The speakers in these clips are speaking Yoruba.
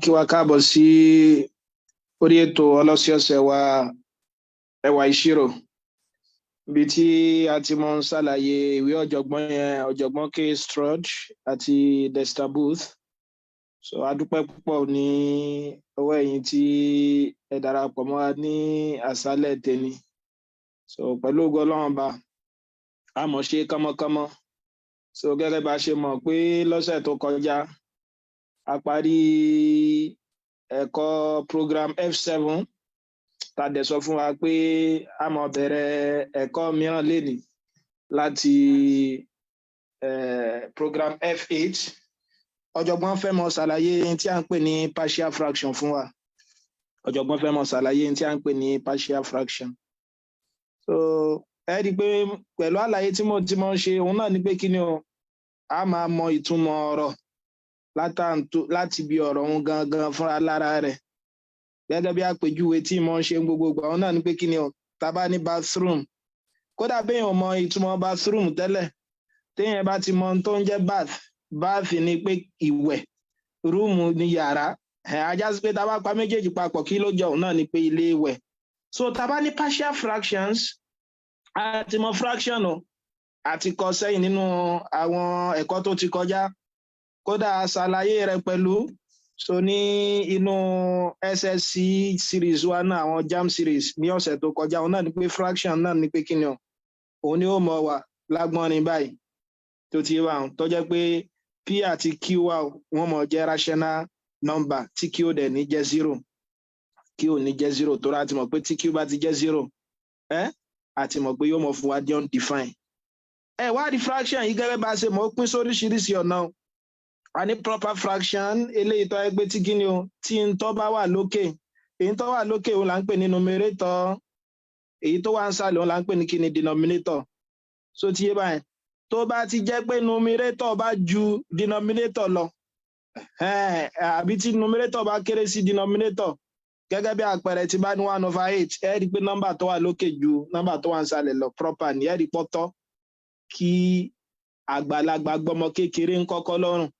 kí wa káàbọ̀ sí orí ètò ọlọ́sọ̀ọ̀sẹ̀ wa ẹwà ìṣirò bí tí a ti mọ̀ ń ṣàlàyé ìwé ọ̀jọ̀gbọ́n K. Stroud àti Dexter Booth. So a dúpẹ́ púpọ̀ ní ọwọ́ ẹ̀yin tí ẹ darapọ̀ mọ́ wa ní àṣálẹ́ tèmi. So pẹ̀lú ògo Ọlọ́run bá a mọ̀ ṣe kánmọ́kánmọ́. So gẹ́gẹ́ bá ṣe mọ̀ pé lọ́sẹ̀ tó kọjá a parí ẹ̀kọ́ program F7 tá a dẹ̀ sọ fún wa pé a máa bẹ̀rẹ̀ ẹ̀kọ́ mìíràn lénìí láti program F8. Ọ̀jọ̀gbọ́n fẹ́ mọ̀ ṣàlàyé tí a ń pè ní partial fraction fún wa. Ọ̀jọ̀gbọ́n fẹ́ mọ̀ ṣàlàyé tí a ń pè ní partial fraction. So ẹ rí i pé pẹ̀lú àlàyé tí mo ń ṣe òun náà ni pé kí ni o a máa mọ ìtumọ̀ ọ̀rọ̀ láti bí ọ̀rọ̀ òun gangan fúnra lára rẹ̀. Gẹ́gẹ́ bí àpèjúwe tí mo ń ṣe gbogbo ìgbà òun náà ni pé kí ni o tá bá ní bathroom, kódà béèyàn mọ ìtumọ̀ bathroom tẹ́lẹ̀, téèyàn bá ti mọ ohun tó ń jẹ́ bath ni pé ìwẹ̀, room ni yàrá, ajá sí pé tá bá pa méjèèjì papọ̀ kí ló jẹ́ òun náà ni pé ilé ìwẹ̀. So tá bá ní partial fractions, àti mọ fraction o àti kọ sẹ́yìn nínú àwọn ẹ̀kọ́ tó ti kọjá, kódà ṣàlàyé rẹ̀ pẹ̀lú so ní inú SSC series wa náà, àwọn JAMB series ní ọ̀sẹ̀ tó kọjá òun náà ni pé fraction náà ni pé kí ni o òun ni ó mọ wà lágbọ́nrin báyìí tó ti wà tó jẹ́ pé P àti Q wà wọ́n mọ̀ jẹ́ rational number tí Q dẹ̀ ní jẹ́ 0, Q ní jẹ́ 0 tó rà ti mọ̀ pé tí Q bá ti jẹ́ 0 àti mọ̀ pé yóò mọ̀ fún wa di undefined. Wá di fraction yìí gẹ́gẹ́ bá ṣe mọ̀ pín sóríṣiríṣi ọ̀nà. A ní proper fraction eléyìí tó ẹgbẹ́ tí kíni o tí ń tó bá wà lókè, èyí tó wà lókè òun là ń pè ní numerator, èyí tó wà ń sàlẹ̀ òun là ń pè ní kíni denominator. So ti yé báyìí tó bá ti jẹ́ pé numerator bá ju denominator lọ àbí tí numerator bá kéré sí denominator, gẹ́gẹ́ bí àpẹẹrẹ tí bá ní 1/8 ẹ rí pé nọ́mbà tó wà lókè ju nọ́mbà tó wà ń sàlẹ̀ lọ, proper ni ẹ rí pọ́tọ́ kí àgbàlagbà gbọ́mọ kékeré ń kọ́kọ́ lọ́rùn.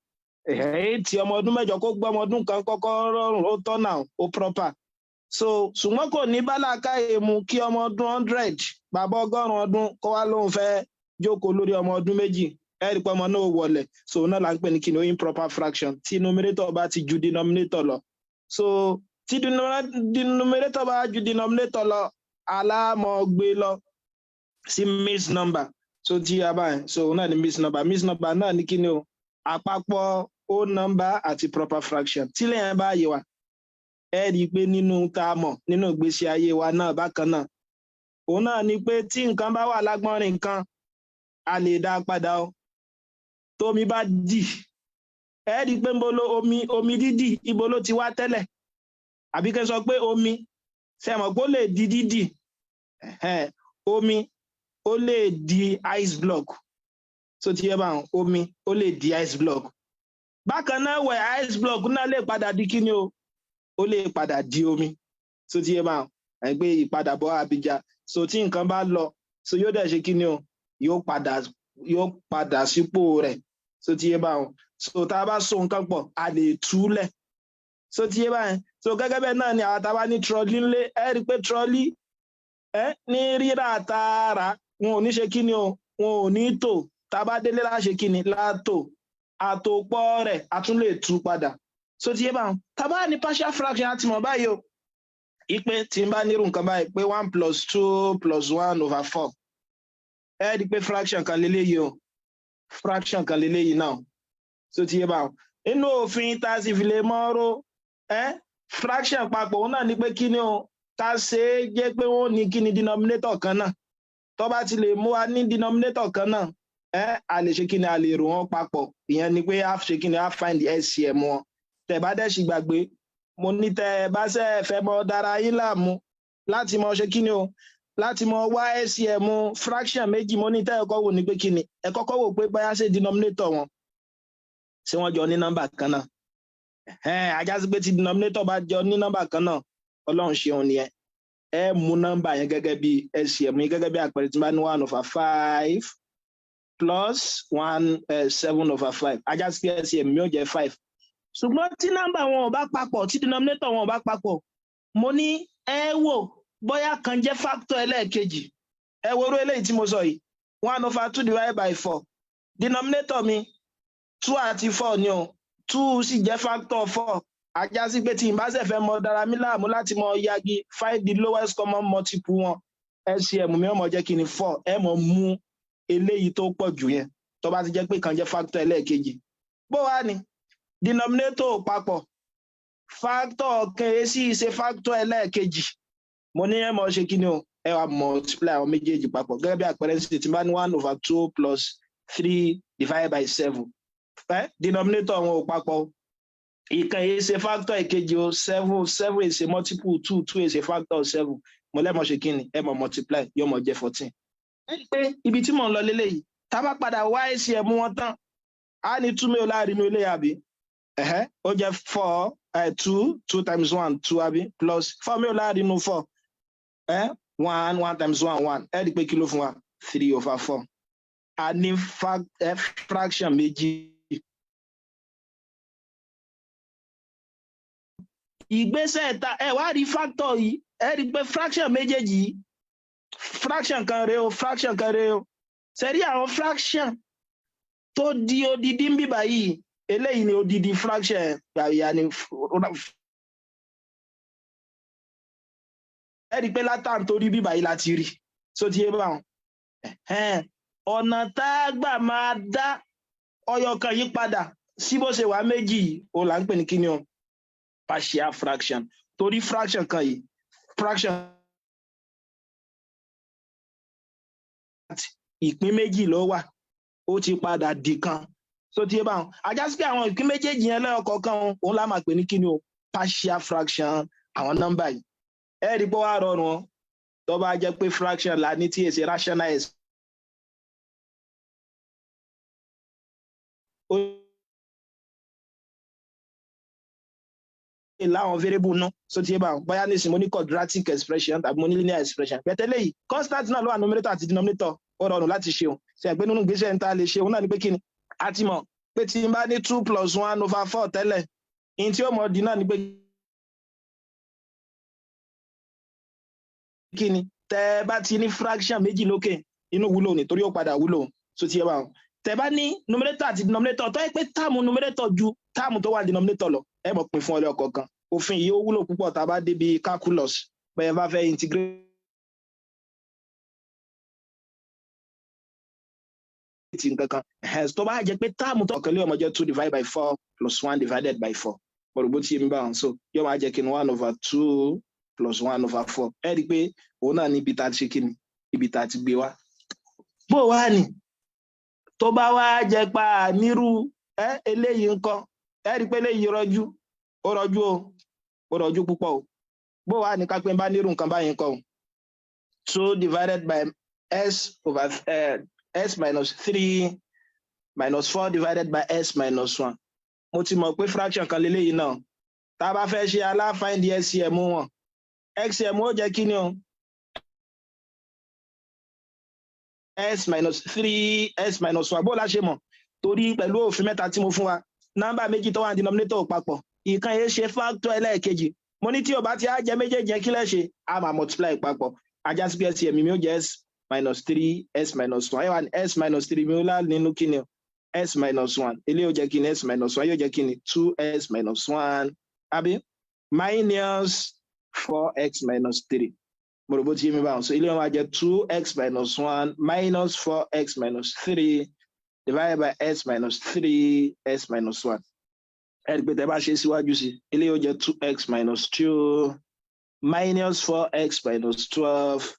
Tí ọmọ ọdún mẹ́jọ kó gbọ́ ọmọ ọdún kan kọ́kọ́ rọrùn ó tọ́ náà ó proper. So ṣùgbọ́n kò ní bálákàyè mu kí ọmọ ọdún 100 bàbá 100 ọdún kó wá lóun fẹ́ jókòó lórí ọmọ ọdún méjì, ẹ rí pé ọmọ náà wọlé. So náà là ń pè ní kí ni improper fraction tí numerator bá ti ju denominator lọ. So tí numerator bá ju denominator lọ aláàmọ̀ gbé lọ sí mixed number. So tí a báyìí so náà ni mixed number náà ní kí ni o àpapọ̀ whole number àti proper fraction. Tí lẹ́yìn bá yé wa ẹ rí i pé nínú tá a mọ̀ nínú ìgbésí ayé wa náà bákan náà òun náà ni pé tí nǹkan bá wà lágbọ́nrin nǹkan a lè dá padà o. Tómi bá dì ẹ rí i pé omi dídì ibo ló ti wá tẹ́lẹ̀, àbí kẹ́ sọ pé omi ṣe mọ̀ pé ó lè di dídì, omi ó lè di ice block. So ti yé bá omi ó lè di ice block. Bákan náà wẹ̀ ice block náà lè padà di kíni o ó lè padà di omi. So ti yé bá ẹgbẹ́ ìpadàbọ̀ Abija. So tí nǹkan bá lọ so yóò dẹ̀ ṣe kíni o yóò padà sípò rẹ̀. So ti yé bá so tá a bá so nǹkan pọ̀ a lè túlẹ̀. So ti yé bá so gẹ́gẹ́ bẹ́ẹ̀ náà ni àwọn tá a bá ní trolley ńlé ẹ rí i pé trolley ní rírà tààrà wọn ò ní ṣe kíni o wọn ò ní tò, tá a bá délé láṣẹ kíni látò àtòpọ̀ rẹ̀ a tún lè tú padà. So ti yé bá tá a bá ní partial fraction àti mọ̀ báyìí o ipe tí n bá nírú nǹkan báyìí pé 1 + 2 + 1/4 ẹ rí i pé fraction kan lélẹ́yìí o fraction kan lélẹ́yìí náà. So ti yé bá inú òfin tá a sì fi lè mọ́rọ́ fraction papọ̀ òun náà ni pé kíni o ká ṣe é jẹ́ pé wọ́n ní kíni denominator kan náà. Tó bá ti lè mú wa ní denominator kan náà a lè ṣe kíni a lè rò wọ́n papọ̀, ìyẹn ni pé a ṣe kíni a find the LCM wọn. Tẹ́ bá dẹ̀ sì gbàgbé mo ní tẹ́ bá ṣe fẹ́ mọ dára yín láàmú láti mọ ṣe kíni o láti mọ wá LCM fraction méjì, mo ní tẹ́ ẹ̀kọ́ wò ní pé kíni ẹ kọ́kọ́ wò pé báyà ṣe denominator wọn ṣé wọ́n jọ ní nọ́mbà kan náà. Ajá sí pé tí denominator bá jọ ní nọ́mbà kan náà Ọlọ́run ṣeun nìyẹn. Ẹ mú nọ́mbà yẹn gẹ́gẹ́ bí LCM yẹn gẹ́gẹ́ bí àpẹẹrẹ tí bá ní 1/5 plus 7/5 ajá sí pé LCM mi ò jẹ́ 5. ṣùgbọ́n tí nọ́mbà wọn ò bá papọ̀ tí denominator wọn ò bá papọ̀ mo ní ẹ wò bóyá kan jẹ́ factor ẹlẹ́ẹ̀kejì ẹ wo orú eléyìí tí mo sọ yìí 1/2 divided by 4 denominator mi 2 àti 4 ni o 2 sì jẹ́ factor 4 ajá sí pé tí n bá ṣe fẹ́ mọ dára mi láàmú láti mọ yagi find the lowest common multiple wọn LCM mi ó mọ jẹ́ kí ni 4 ẹ mọ mú eléyìí tó pọ̀ jù yẹn tó bá ti jẹ́ pé kan jẹ́ factor ẹlẹ́ẹ̀kejì bó wá ni denominator papọ̀ factor kan èsì ṣe factor ẹlẹ́ẹ̀kejì mo ní ẹ mọ ṣe kí ni o ẹ wá multiply àwọn méjèèjì papọ̀ gẹ́gẹ́ bí àpẹẹrẹ sí ti bá ní 1/2 plus 3 divided by 7 denominator wọn ò papọ̀ ìkan yìí ṣe factor ìkejì o 7 is a multiple 2 is a factor of 7 mo lẹ́mọ̀ ṣe kí ni ẹ mọ̀ multiply yóò mọ̀ jẹ́ 14. ẹ rí i pé ibi tí mò ń lọ lélẹ́yìí tá a bá padà wá LCM wọn tán a ní 2 mi ò láàrin ilé àbí ó jẹ́ 4 2 times 1 2 àbí plus 4 mi ò láàrin 4 1 times 1 1 ẹ rí i pé kí ló fún wa 3/4 a ní fraction méjì. Ìgbésẹ̀ ta ẹ wá rí factor yìí ẹ rí pé fraction méjèèjì fraction kan rèé o fraction kan rèé o ṣe rí àwọn fraction tó di odidi ń bíbá yìí eléyìí ni odidi fraction yà ni ẹ rí pé látàn torí bíbá yìí láti rí so ti yé báwọn ọ̀nà tá a gbà máa dá ọyọ kan yí padà sí bó ṣe wà méjì o là ń pè ní kíni o partial fraction torí fraction kan yìí fraction ìpín méjì ló wà ó ti padà di kan so tí ẹ bá wọn ajá sí pé àwọn ìpín méjèèjì yẹn lẹ́yọ̀kọ̀ọ̀kan òun lá máa pè ní kíni o partial fraction àwọn nọ́mbà yìí ẹ rí pé wàá rọrùn ọ tó bá jẹ́ pé fraction là ní tí èsì rational láwọn variable náà so tí ẹ bá bóyá nísìnyí mo ní quadratic expression tàbí mo ní linear expression bẹ́tẹ̀lẹ́ yìí constant náà ló wà numerator àti denominator ó rọrùn láti ṣe o ṣe àgbẹ̀ nínú ìgbésẹ̀ ń ta lè ṣe òun náà ni pé kí ni a ti mọ̀ pé tí n bá ní 2 plus 1/4 tẹ́lẹ̀ in tí ó mọ̀ di náà ni pé kí ni tẹ́ bá ti ní fraction méjì lókè inú wúlò nítorí ó padà wúlò so tí ẹ bá tẹ́ bá ní numerator àti denominator tó yẹ pé táàmù numerator ju táàmù tó wà denominator lọ ẹ mọ̀ pín fún ọlẹ́ ọ̀kọ̀ọ̀kan òfin yìí ó wúlò púpọ̀ tá a bá débi calculus bẹ́ẹ̀ bá fẹ́ integrate nǹkan kan tó bá jẹ́ pé táàmù tó ọ̀kan lé ọmọ jẹ́ 2 divided by 4 plus 1 divided by 4 bọ̀rọ̀bọ̀ tí yẹmi bá wọn so yóò máa jẹ́ kí ni 1/2 plus 1/4 ẹ rí i pé òun náà ní ibi tá a ti ṣe kí ni ibi tá a ti gbé wá. bó wá ní tó bá wá jẹ́ pa nírú eléyìí nǹkan ẹ rí i pé eléyìí rọjú ó rọjú púpọ̀ o bó wá ní ká pé bá nírú nǹkan báyìí nǹkan o 2 divided by s minus 3 minus 4 divided by s minus 1 mo ti mọ̀ pé fraction kan leléyìí náà tá a bá fẹ́ ṣe aláfind LCM wọn LCM ó jẹ́ kí ni o s minus 3 s minus 1 bó la ṣe mọ̀ torí pẹ̀lú òfin mẹ́ta tí mo fún wa nọ́mbà méjì tó wà ní denominator papọ̀ ìkan yẹn ṣe factor ẹlẹ́ẹ̀kejì mo ní tí o bá ti á jẹ méjèèjì yẹn kí lẹ́ ṣe a máa multiply papọ̀ ajá sí pé LCM mi ó jẹ́ s minus 3 s minus 1 ẹ wà ní s minus 3 mi ó lá nínú kí ni o s minus 1 eléyìí ó jẹ́ kí ni s minus 1 yóò jẹ́ kí ni 2s minus 1 àbí minus 4x minus 3 mo rò bó ti yé mi báwọn so eléyìí wọn á jẹ́ 2x minus 1 minus 4x minus 3 divided by s minus 3s minus 1 ẹ rí pé tẹ́ bá ṣe síwájú sí eléyìí ó jẹ́ 2x minus 2 minus 4x minus 12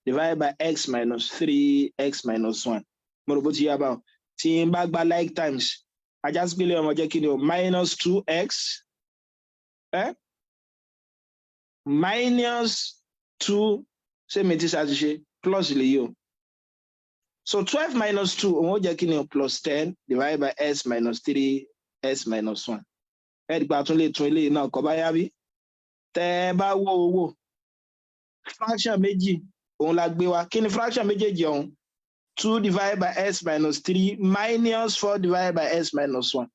divided by x minus 3x minus 1 mo rò bó ti yá báwọn tí n bá gba like times ajá sí pé eléyìí ọmọ jẹ́ kí ni o minus 2x minus 2 ṣé mi ti ṣàtúnṣe plus lè yí o so 12 minus 2 òun ó jẹ́ kí ni o plus 10 divided by s minus 3s minus 1 ẹ̀ẹ́dìgbà tún lè tún eléyìí náà kọ́ bá yá bí tẹ́ ẹ bá wo owó fraction méjì òun la gbé wa kí ni fraction méjèèjì ọ̀hún 2 divided by s minus 3 minus 4 divided by s minus 1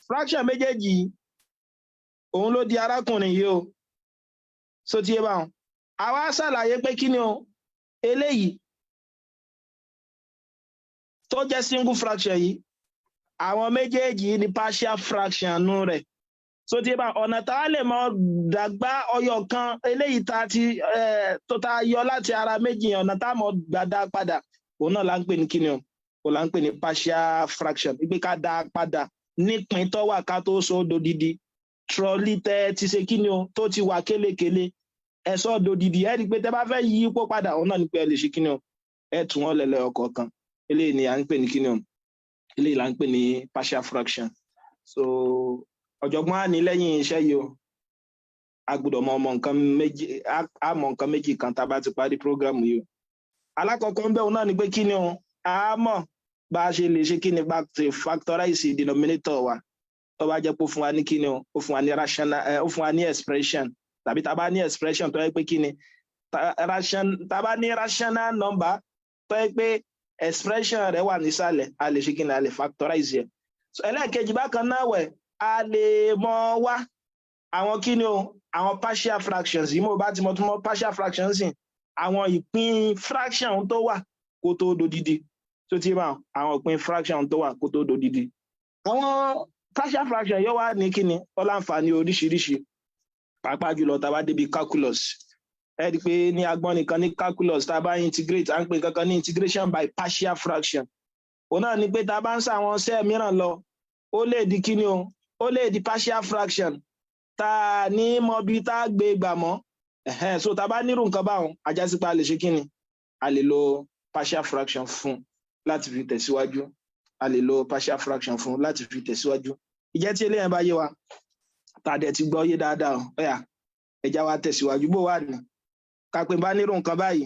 fraction méjèèjì òun ló di arákùnrin yìí o so ti yé báwọn àwa ṣàlàyé pé kí ni o eléyìí tó jẹ́ single fraction yìí àwọn méjèèjì ní partial fraction nú rẹ̀ so ti yé báwọn ọ̀nà tá a lè mọ dàgbà ọyọ kan eléyìí tá ti tó tá yọ láti ara méjì ọ̀nà tá a mọ gbàdá padà òun náà là ń pè ní kí ni o òun là ń pè ní partial fraction wípé ká dá padà nípìn tó wà ká tó sọ dodidi trọ́lì tẹ́ ti ṣe kí ni o tó ti wà kélekèle ẹ̀sọ́ dodidi ẹ̀ rí i pé tẹ́ bá fẹ́ yí ipò padà òun náà ní pé ẹ lè ṣe kí ni o ẹ̀ tún wọn lẹ̀lẹ̀ ọ̀kọ̀ọ̀kan eléyìí ni à ń pè ní kí ni o eléyìí là ń pè ní partial fraction so ọ̀jọ̀gbọ́n á ní lẹ́yìn iṣẹ́ yìí o a gbọ́dọ̀ mọ nǹkan méjì á mọ nǹkan méjì kan tá a bá ti parí program yìí o alákọ̀ọ́kọ́ ń bẹ̀ òun náà ní pé kí ni o a mọ̀ bá a ṣe lè ṣe kí ni bá ti factorize denominator wa tó bá jẹ́ pé ó fún wa ní kí ni o ó fún wa ní rational ó fún wa ní expression tàbí tá a bá ní expression tó yẹ pé kí ni tá a bá ní rational number tó yẹ pé expression rẹ̀ wà nísàlẹ̀ a lè ṣe kí ni a lè factorize ẹ̀ so ẹlẹ́ẹ̀kejì bákan náà wẹ̀ a lè mọ wá àwọn kí ni o àwọn partial fractions yìí mo bá ti mọ tún mọ partial fractions yìí àwọn ìpín fraction tó wà kó tó dodidi tó ti bá àwọn ìpín fraction tó wà kó tó dodidi àwọn partial fraction yóò wá ní kíni ó láǹfààní oríṣiríṣi pàápàá jùlọ tá a bá débi calculus ẹ rí i pé ní agbọ́n nìkan ní calculus tá a bá integrate à ń pè kankan ní integration by partial fraction òun náà ni pé tá a bá ń sá àwọn ṣẹ́ mìíràn lọ ó lè di kíni o ó lè di partial fraction tá a ní mọ bí tá a gbé gbà mọ́ so tá a bá nírú nǹkan báwọn ajásípa lè ṣe kíni a lè lo partial fraction fún láti fi tẹ̀síwájú a lè lo partial fraction fún láti fi tẹ̀síwájú ìjẹ́ tí eléyàn bá yé wa tàdẹ̀ ti gbọ́ yé dáadáa ọ̀yà ẹja wa tẹ̀síwájú bó wà ní kápẹ́ bá nírú nǹkan báyìí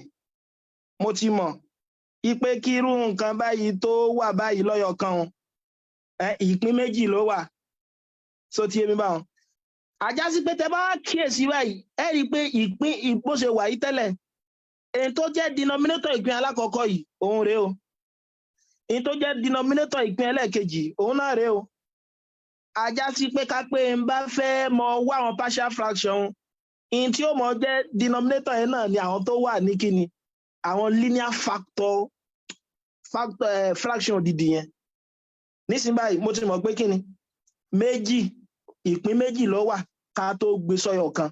mo ti mọ̀ ipe kí irú nǹkan báyìí tó wà báyìí lọ́yọ̀ kan ìpín méjì ló wà so ti yé mi báwọn àjásí pé tẹ bá kíyèsí báyìí ẹ rí i pé ìpín bó ṣe wà yìí tẹ́lẹ̀ èyí tó jẹ́ denominator ìpín alákọ̀ọ́kọ́ yìí òun rèé o èyí tó jẹ́ denominator ìpín ẹlẹ́ẹ̀kejì òun náà rèé o àjásí pé ká pé n bá fẹ́ mọ wá àwọn partial fraction èyí tí ó mọ jẹ́ denominator yẹn náà ni àwọn tó wà ní kíni àwọn linear fraction òdìdí yẹn nísìnyí báyìí mo ti mọ̀ pé kíni méjì ìpín méjì ló wà ká tó gbé sọ́yọ̀ kan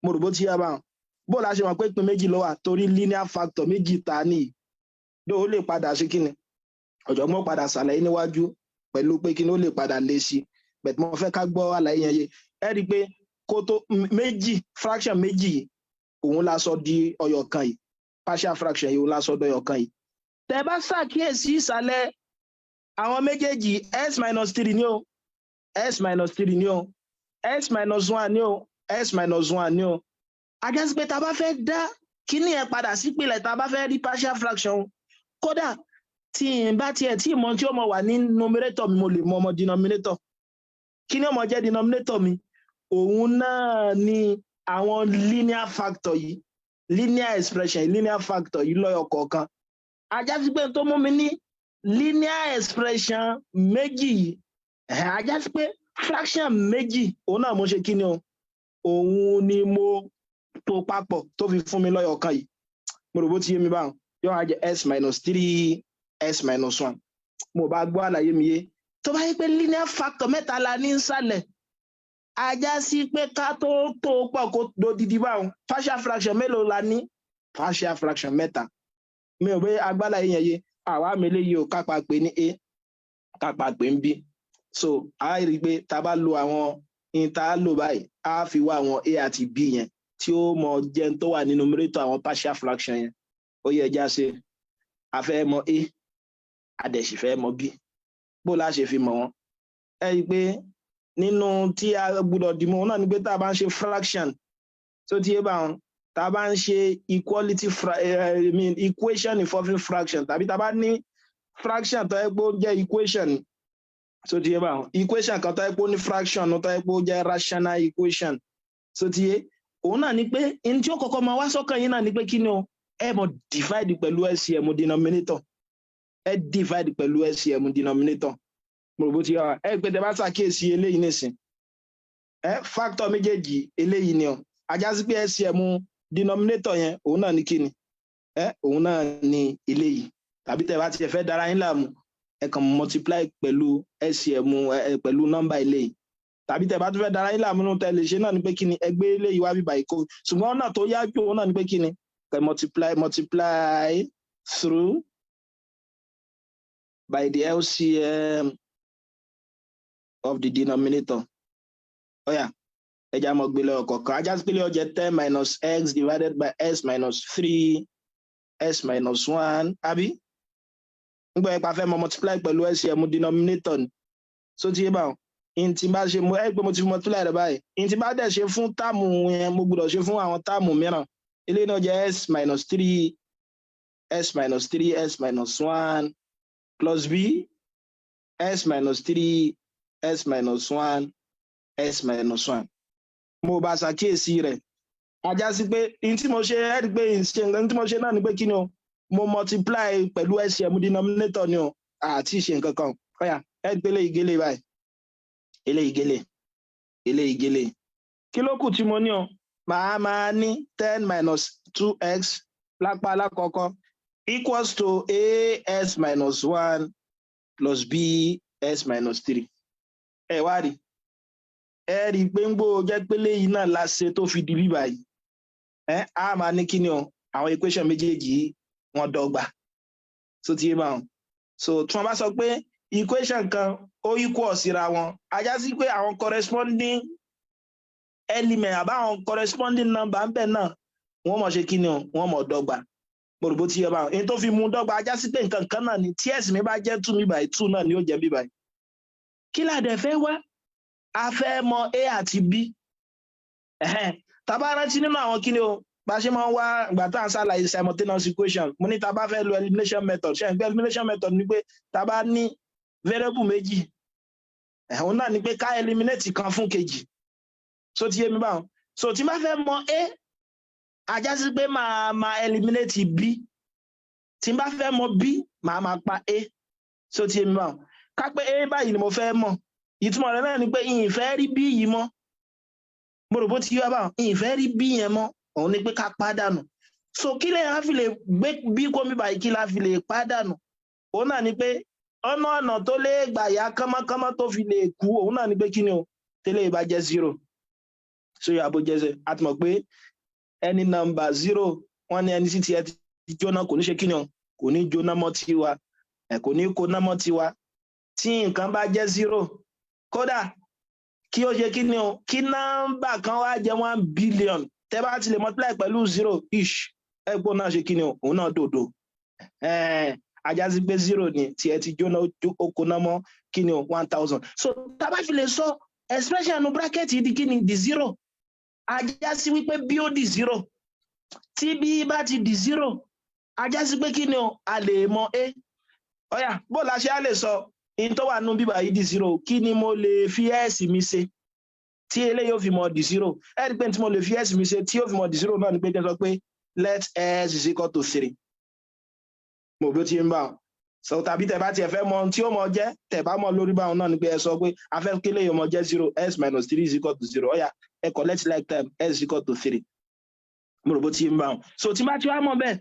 mo rò bó ti yá báwọn bó la ṣe mọ̀ pé ìpín méjì ló wà torí linear factor méjì ta ní ló lè padà sí kíni ọ̀jọ̀gbọ́n padà ṣàlàyé níwájú pẹ̀lú pé kíni ó lè padà lé sí bẹ̀t mo fẹ́ ká gbọ́ àlàyé yẹn yé ẹ rí i pé kó tó méjì fraction méjì òun la sọ di ọyọ kan yìí partial fraction yìí òun la sọ di ọyọ kan yìí tẹ bá ṣàkíyèsí ìsàlẹ̀ àwọn méjèèjì s minus 3 ni o s minus 3 ni o s minus 1 ni o s minus 1 ni o àjẹsí pé tá a bá fẹ́ dá kíní ẹ̀ padà sípìlẹ̀ tá a bá fẹ́ rí partial fraction kódà tí n bá tiẹ̀ tí ìmọ̀ tí ó mọ̀ wà ní numerator mi mo lè mọ ọmọ denominator kíní ó mọ̀ jẹ́ denominator mi òun náà ni àwọn linear factor yìí linear expression linear factor yìí lọ́yọ̀ kọ̀ọ̀kan àjẹsí pé tó mú mi ní linear expression méjì yìí àjẹsí pé fraction méjì òun náà mo ṣe kíni o òun ni mo tó papọ̀ tó fi fún mi lọ́yọ̀ kan yìí mo rò bó ti yé mi báwọn yóò wá jẹ s minus 3 s minus 1 mo bá gbọ́ àlàyé mi yé tó bá yẹ pé linear factor mẹ́ta la ní nsàlẹ̀ ajá sí pé ká tó pọ̀ kó dodidi báwọn partial fraction mélòó la ní partial fraction mẹ́ta mi ò bẹ́ agbálà yẹn yé àwa mi léyìí ò kápá pé ní a kápá pé ń b so a rí i pé tá a bá lo àwọn ìta lò báyìí a fi wá àwọn a àti b yẹn tí ó mọ jẹ́ tó wà nínú numerator àwọn partial fraction yẹn ó yẹ já ṣe a fẹ́ mọ a a dẹ̀ sì fẹ́ mọ b bó la ṣe fi mọ̀ wọ́n ẹ rí i pé nínú tí a gbọ́dọ̀ dìmọ̀ wọn náà ni pé tá a bá ń ṣe fraction tó ti yé bá wọn tá a bá ń ṣe equation involving fraction tàbí tá a bá ní fraction tó yẹ pé ó jẹ́ equation tó ti yé bá wọn equation kan tó yẹ pé ó ní fraction tó yẹ pé ó jẹ́ rational equation tó ti yé òun náà ni pé ní tí ó kọ́kọ́ máa wá sọ́kàn yín náà ni pé kí ni o ẹ mọ̀ divide pẹ̀lú LCM denominator ẹ divide pẹ̀lú LCM denominator mo rò bó ti yá ẹ pé tẹ́ bá ṣàkíyèsí eléyìí nísìn factor méjèèjì eléyìí ni ó ajá sí pé LCM denominator yẹn òun náà ní kíni òun náà ní eléyìí tàbí tẹ́ bá ti fẹ́ dára yín láàmú ẹ kàn multiply pẹ̀lú LCM pẹ̀lú nọ́mbà eléyìí tàbí tẹ́ bá tún fẹ́ dára yín láàmú nínú tẹ́ lè ṣe náà ní pé kíni ẹgbẹ́ eléyìí wá bíbá ìkó ṣùgbọ́n ọ̀nà tó yá jù òun náà ní pé kíni multiply through by the LCM of the denominator. Ẹja mọ̀ gbé lọ kọ̀ọ̀kan ajá sí pé ó jẹ́ 10 minus x divided by s minus 3 s minus 1 àbí nígbà yẹn pa fẹ́ mọ multiply pẹ̀lú LCM denominator ni so ti yé báwọn in tí bá ṣe mo pé mo ti multiply rẹ̀ báyìí in tí bá dẹ̀ ṣe fún táàmù yẹn mo gbọ́dọ̀ ṣe fún àwọn táàmù mìíràn eléyìí náà jẹ́ s minus 3 s minus 3 s minus 1 plus b s minus 3 s minus 1 s minus 1 mo bá ṣàkíyèsí rẹ̀ ajá sí pé in tí mo ṣe ẹ́ rí pé in tí mo ṣe náà ni pé kí ni o mo multiply pẹ̀lú LCM denominator ni o àti ṣe nǹkan kan ẹ́ rí pé eléyìí gélé báyìí eléyìí gélé kí ló kù tí mo ní o máa ní 10 minus 2x lápá alákọ̀ọ́kọ́ equals to as minus 1 plus b s minus 3 ẹ wá rí ẹ rí pé ń gbó jẹ́ pé léyìí náà láṣẹ tó fi di bíbá yìí a máa ní kíni o àwọn equation méjèèjì wọn dọ́gba so ti yé bá wọn so tí wọ́n bá sọ pé equation kan ó equal síra wọn ajá sí pé àwọn corresponding element àbáwọn corresponding number ń bẹ náà wọ́n mọ̀ ṣe kíni o wọ́n mọ̀ dọ́gba mo rò bó ti yé bá wọn èyí tó fi mú dọ́gba ajá sí pé nǹkan kan náà ni tí ẹ̀sìn mi bá jẹ́ 2 mi by 2 náà ni ó jẹ́ bí báyìí kí la dẹ̀ fẹ́ wá a fẹ́ mọ a àti b tàbá rántí nínú àwọn kíni o bá ṣe máa ń wá ìgbà tá à ń ṣàlàyé simultaneous equation mo ní tàbá fẹ́ lo elimination method ṣe ìgbẹ́ elimination method ni pé tàbá ní variable méjì òun náà ni pé ká eliminate kan fún kejì so ti yé mi báwọn so tí bá fẹ́ mọ a ajá sí pé máa eliminate b tí bá fẹ́ mọ b máa pa a so ti yé mi báwọn ká pé a báyìí ni mo fẹ́ mọ̀ ìtumọ̀ rẹ̀ náà ni pé ìfẹ́ rí b yìí mọ́ mo rò bó ti yọ báwọn ìfẹ́ rí b yẹn mọ́ òun ni pé ká pàdánù so kí lè á fi lè gbé bí kó mi báyìí kí la fi lè pàdánù òun náà ni pé ọ̀nà tó lè gbà yá kánmọ́kánmọ́ tó fi lè kú òun náà ni pé kí ni o tẹ́lẹ̀ ìbá jẹ́ 0 so yà bó jẹ́ sẹ́ a ti mọ̀ pé ẹni nọ́mbà 0 wọ́n ní ẹni sí ti ẹ ti jóná kò ní ṣe kí ni o kò ní jóná mọ́ tiwa kò ní kó ná mọ́ tiwa tí nǹkan bá jẹ́ 0 kódà kí ó ṣe kí ni o kí nọ́mbà kan wá jẹ́ 1 billion tẹ́ bá ti lè multiply pẹ̀lú 0 ish ẹgbọ́n náà ṣe kí ni o òun náà dòdò ajá sí pé 0 ni tí ẹ ti jóná oko náà mọ́ kí ni o 1000 so tá bá fi lè sọ expression nu bracket di kí ni di 0 ajá sí wípé bí ó di 0 tí bí bá ti di 0 ajá sí pé kí ni o a lè mọ a bó la ṣe á lè sọ in tó wà nú bíbà yìí di 0 kí ni mo lè fi s mi ṣe tí eléyìí ó fi mọ di 0 ẹ̀rí pé tí mo lè fi s mi ṣe tí ó fi mọ di 0 náà ni pé kẹ́ sọ pé let s is equal to 3 mo bí ó ti ń bá wọn so tàbí tẹ́ bá tiẹ̀ fẹ́ mọ tí ó mọ jẹ́ tẹ́ bá mọ lórí báwọn náà ni pé ẹ sọ pé a fẹ́ kí eléyìí mọ jẹ́ 0 s minus 3 is equal to 0 ẹ collect like time s is equal to 3 mo rò bó ti ń bá wọn so tí bá ti wá mọ bẹ́ẹ̀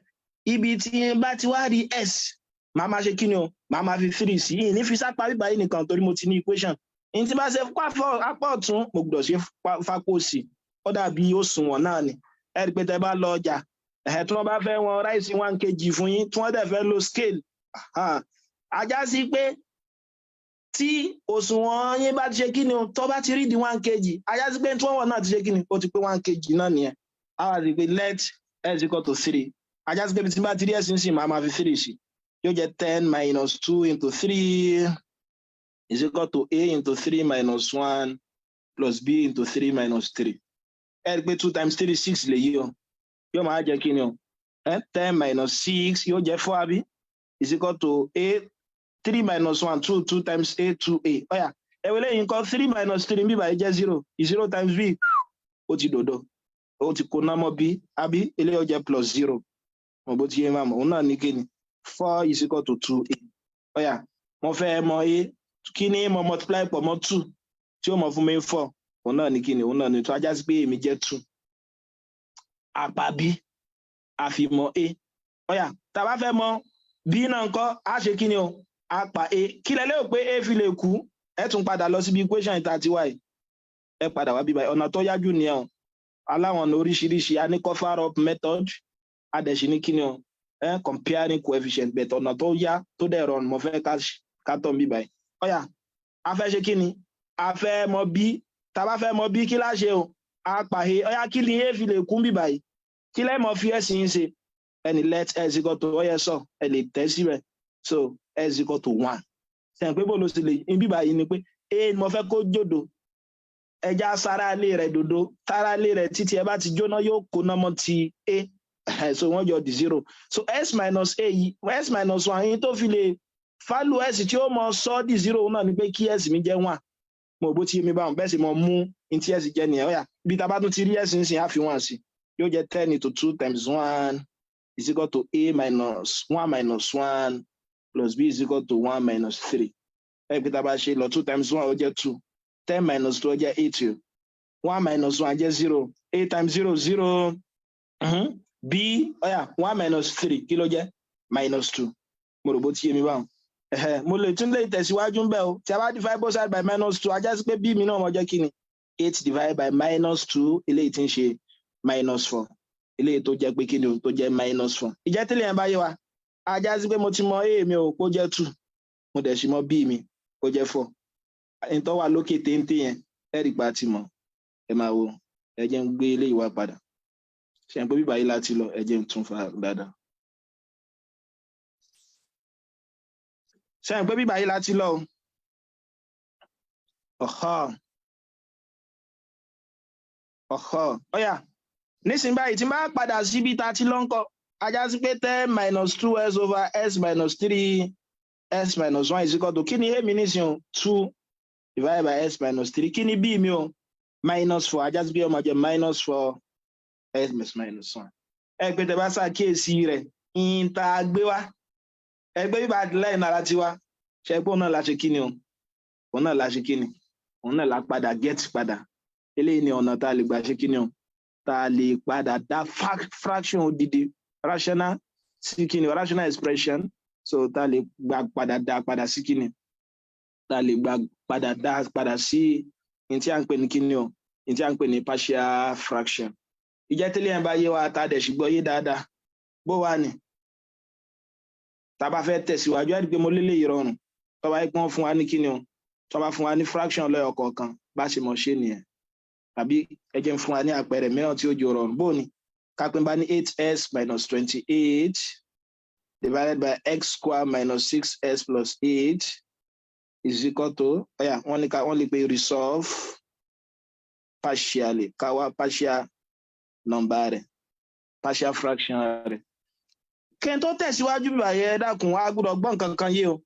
ibi tí bá ti wá rí s màá máa ṣe kí ni o màá máa fi 3 sí yìí ní fi sápá bíbá yìí nìkan torí mo ti ní equation ní tí bá ṣe apá ọ̀tún mo gbọ́dọ̀ ṣe fapò sí ó dàbí òṣùwọ̀n náà ni ẹ rí pé tẹ́ bá lọ ọjà tí wọ́n bá fẹ́ wọn ráìsì 1 kg fún yín tí wọ́n dẹ̀ fẹ́ lo scale ajá sí pé tí òṣùwọ̀n yín bá ti ṣe kí ni o tó bá ti rí di 1 kg ajá sí pé tí wọ́n wọ̀ náà ti ṣe kí ni ó ti pé 1 kg náà nìyẹn á wà sí pé let s equal to 3 ajá sí pé tí bá ti rí ẹ̀sìn sí màá máa fi 3 sí yóò jẹ́ 10 minus 2 into 3 is equal to a into 3 minus 1 plus b into 3 minus 3 ẹ rí pé 2 times 3 6 lè yí o yóò máa jẹ́ kí ni o 10 minus 6 yóò jẹ́ 4 àbí is equal to a 3 minus 1 2 times a 2a ẹ̀wẹ̀ lẹ́yìn nǹkan 3 minus 3 bí báyìí jẹ́ 0 0 times b ó ti dòdò ó ti kó náà mọ́ b àbí eléyìí ó jẹ́ plus 0 mo bó ti yé máa mọ̀ òun náà ní kí ni 4 is equal to 2a wọ́n fẹ́ mọ a kí ni mo multiply pọ̀ mọ́ 2 tí ó mọ̀ fún mi 4 òun náà ní kí ni òun náà ní tó ajá sí pé èmi jẹ́ 2 àpá b àfimọ́ a ọ̀yà tá bá fẹ́ mọ̀ b náà ńkọ́ á ṣe kí ni o àpá a kí lẹ lérò pé a fi lè kú ẹ tún padà lọ síbi equation ìta ti wáyé ẹ padà wá bíbá ọ̀nà tó yájú ni ẹ̀ aláwọn ọ̀nà oríṣiríṣi a ní cover up method a dẹ̀ ṣe ní kí ni o comparing coefficient bet ọ̀nà tó yá tó dẹ̀ rọrùn mo fẹ́ ká tọ̀ bíbá ẹ̀ ọ̀yà a fẹ́ ṣe kí ni a fẹ́ mọ̀ b tá bá fẹ́ mọ̀ b kí lá ṣe o àpá a ọ̀yà kí ni a fi lè kún bíbá yìí kí lẹ́ mọ̀ fi s yín ṣe ẹni let s equal to ọ̀yẹ sọ ẹ lè tẹ̀ síbẹ̀ so s equal to 1 sẹ́yìn pé bó ló ṣe lè bíbá yìí ni pé a mo fẹ́ kó jòdò ẹja sára ilé rẹ̀ dòdò tára ilé rẹ̀ títí ẹ bá ti jóná yóò kó nọ́mọ́ ti a so wọ́n jọ di 0 so s minus a yìí s minus 1 yìí tó fi lè fálù s tí ó mọ sọ di 0 náà ni pé kí s mi jẹ́ 1 mo bó ti yé mi báwọn bẹ́ẹ̀ sì mọ mú ní tí s jẹ́ nìyẹn ọ̀yà bí ta bá tún ti rí s ń sìn á fi 1 sí yóò jẹ́ 10 into 2 times 1 is equal to a minus 1 minus 1 plus b is equal to 1 minus 3 ẹ pé ta bá ṣe lọ 2 times 1 ó jẹ́ 2 10 minus 2 ó jẹ́ 8 1 minus 1 jẹ́ 0 a times 0 0 b ọ̀yà 1 minus 3 kí ló jẹ́ minus 2 mo rò bó ti yé mi báwọn mo lè tún lè tẹ̀síwájú ń bẹ̀ o tí a bá divide both sides by minus 2 ajá sí pé b mi náà mo jẹ́ kí ni 8 divided by minus 2 eléyìí tí ń ṣe minus 4 eléyìí tó jẹ́ pé kí ni o tó jẹ́ minus 4 ìjẹ́ tí lèyàn bá yé wa ajá sí pé mo ti mọ a mi ò kó jẹ́ 2 mo dẹ̀ sì mọ b mi kó jẹ́ 4 ẹni tó wà lókè téńté yẹn ẹ̀rì pa ti mọ̀ ẹ máa wo ẹ jẹ́ ń gbé eléyìí wá padà ṣe ń pé bíbá yìí láti lọ ẹ jẹ́ ń tún fa dáadáa ṣe ń pé bíbá yìí láti lọ ọ̀yà nísìnyí báyìí tí n bá padà síbi tá a ti lọ ń kọ ajá sí pé 10 minus 2s over s minus 3 s minus 1 is equal to kí ni a mi nísìnyí 2 divided by s minus 3 kí ni b mi o minus 4 ajá sí pé ọmọ jẹ minus 4 s minus 1 ẹ pé tẹ bá ṣàkíyèsí rẹ̀ ìta gbé wá ẹgbẹ́ bíbá lẹ́yìn ara tiwa ṣe pé òun náà la ṣe kí ni o òun náà la ṣe kí ni òun náà la padà get padà eléyìí ni ọ̀nà tá a lè gbà ṣe kí ni o tá a lè padà dá fraction odidi rational sí kí ni o rational expression so tá a lè gbà padà dá padà sí kí ni tá a lè gbà padà dá padà sí ní tí a ń pè ní kí ni o ní tí a ń pè ní partial fraction ìjẹ́ tẹ́lẹ̀ yẹn bá yé wa tá a dẹ̀ ṣùgbọ́n yé dáadáa bó wà ní tá a bá fẹ́ tẹ̀síwájú àti pé mo lélẹ̀ ìrọ̀rùn tó bá yẹ kí wọ́n fún wa ní kí ni o tó bá fún wa ní fraction lọ́yọ̀ kọ̀ọ̀kan bá ṣe mọ̀ ṣe nìyẹn tàbí ẹ jẹ́ ń fún wa ní àpẹẹrẹ mìíràn tí ó jẹ́ rọrùn bó ni kápẹ́ bá ní 8s minus 28 divided by x square minus 6s plus 8 is equal to wọ́n lè pe resolve partially káwá partial number rẹ̀ partial fraction rẹ̀ kí n tó tẹ̀síwájú báyẹn dákun a gbọ́dọ̀ gbọ́ nǹkan kan yé o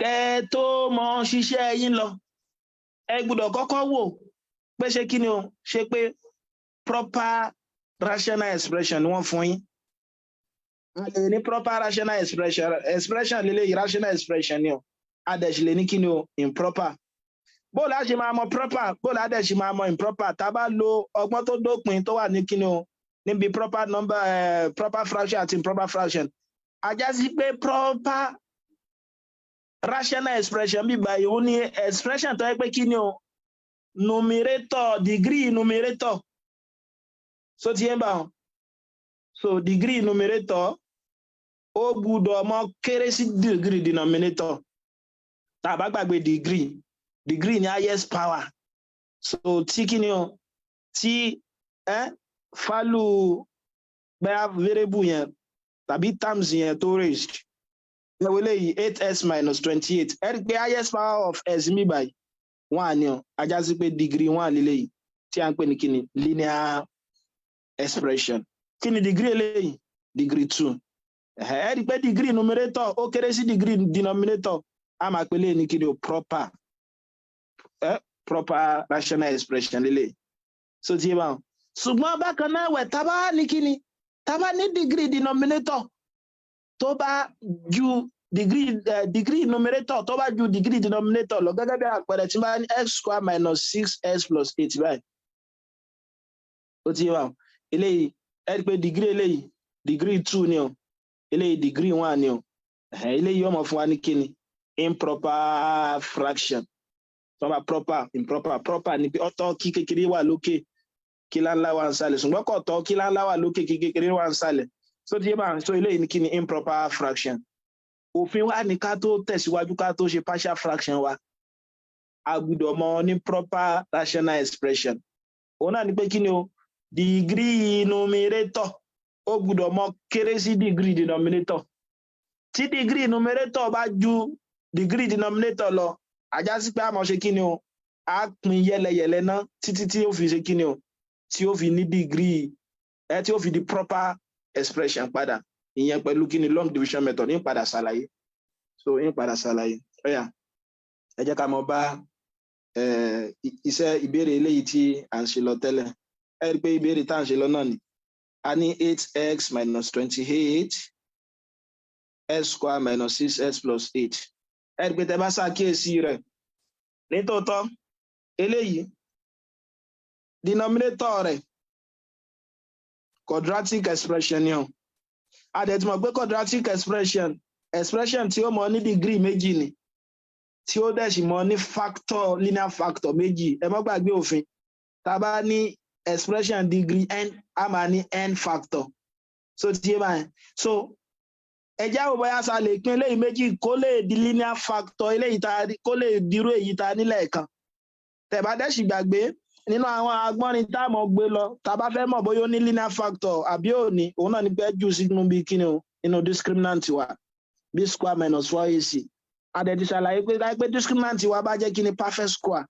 kẹ́ tó mọ ṣiṣẹ́ yín lọ ẹ gbọ́dọ̀ kọ́kọ́ wò pé ṣé kí ni o ṣe pé proper rational expression ni wọ́n fún yín a lè ní proper rational expression lélẹ́yìí rational expression ni o a dẹ̀ sì lè ní kí ni o improper bó la ṣe máa mọ proper bó la dẹ̀ ṣe máa mọ improper tá a bá lo ọgbọ́n tó dópin tó wà ní kí ni o níbi proper number proper fraction àti improper fraction ajá sí pé proper rational expression bí báyìí ó ní expression tó yẹ pé kí ni o numerator degree numerator so ti yẹn bá wọn so degree numerator ó gbúdọ̀ mọ kéré sí degree denominator tá a bá gbàgbé degree ní highest power so tí kí ni o tí value bẹ́ẹ̀ variable yẹn tàbí terms yẹn tó raised ẹ̀wọ̀n eléyìí 8s minus 28 ẹ rí pé highest power of s mi báyìí 1 ni o ajá sí pé degree 1 lélẹ́yìí tí a ń pè ní kíni linear expression kíni degree eléyìí degree 2 ẹ rí pé degree numerator ó kéré sí degree denominator a máa pè lé ní kíni o proper rational expression lélẹ́yìí so tí ẹ bá wọn ṣùgbọ́n bákan náà wẹ̀ tábà ní kíni tábà ní degree denominator tó bá ju degree numerator tó bá ju degree denominator lọ gẹ́gẹ́ bí àpẹẹrẹ tí bá ní x square minus 6x plus 8 báyìí ó ti wà eléyìí ẹ rí pé degree eléyìí degree 2 ni o eléyìí degree 1 ni o eléyìí yóò mọ̀ fún wa ní kíni improper fraction tó bá proper ni pé ọ̀tọ̀ kí kékeré wà lókè kí láńlá wà nísàlẹ̀ ṣùgbọ́n kò tọ́ kí láńlá wà lókè kí kékeré wà nísàlẹ̀ so ti yé bá so eléyìí ní kíni improper fraction òfin wa ní ká tó tẹ̀síwájú ká tó ṣe partial fraction wa a gbọ́dọ̀ mọ̀ ní proper rational expression òun náà ni pé kíni o degree numerator ó gbọ́dọ̀ mọ̀ kéré sí degree denominator tí degree numerator bá ju degree denominator lọ àjá sí pé a mọ̀ ṣe kíni o a pín yẹlẹyẹlẹ náà títí tí ó fi ṣe kíni o tí ó fi ní degree tí ó fi di proper expression padà ìyẹn pẹ̀lú kíni long division method ní padà ṣàlàyé so ní padà ṣàlàyé ọ̀yà ẹ jẹ́ ká mọ̀ bá iṣẹ́ ìbéèrè eléyìí tí à ń ṣe lọ tẹ́lẹ̀ ẹ rí pé ìbéèrè tá à ń ṣe lọ náà ni a ní 8x minus 28 x square minus 6x plus 8 ẹ rí pé tẹ́ bá ṣàkíyèsí rẹ̀ nítòótọ́ eléyìí denominator rẹ̀ quadratic expression ni o a dẹ̀ ti mọ̀ pé quadratic expression tí ó mọ ní degree méjì ni tí ó dẹ̀ sì mọ ní factor linear factor méjì ẹ má gbàgbé òfin tá a bá ní expression degree n a máa ní n factor so ti yé báyìí so ẹjá ò bóyá sa lè pín eléyìí méjì kó lè di linear factor eléyìí kó lè dirú èyí ta nílẹ̀ kan tẹ́ bá dẹ̀ sì gbàgbé nínú àwọn agbọ́nrin tá a mọ̀ gbé lọ tá a bá fẹ́ mọ̀ bóyá ó ní linear factor àbí ò ní òun náà ní pé jù sínú bí kíni o inú discriminant wa b square minus 4ac adẹ̀dí ṣàlàyé pé discriminant wa bá jẹ́ kíni perfect square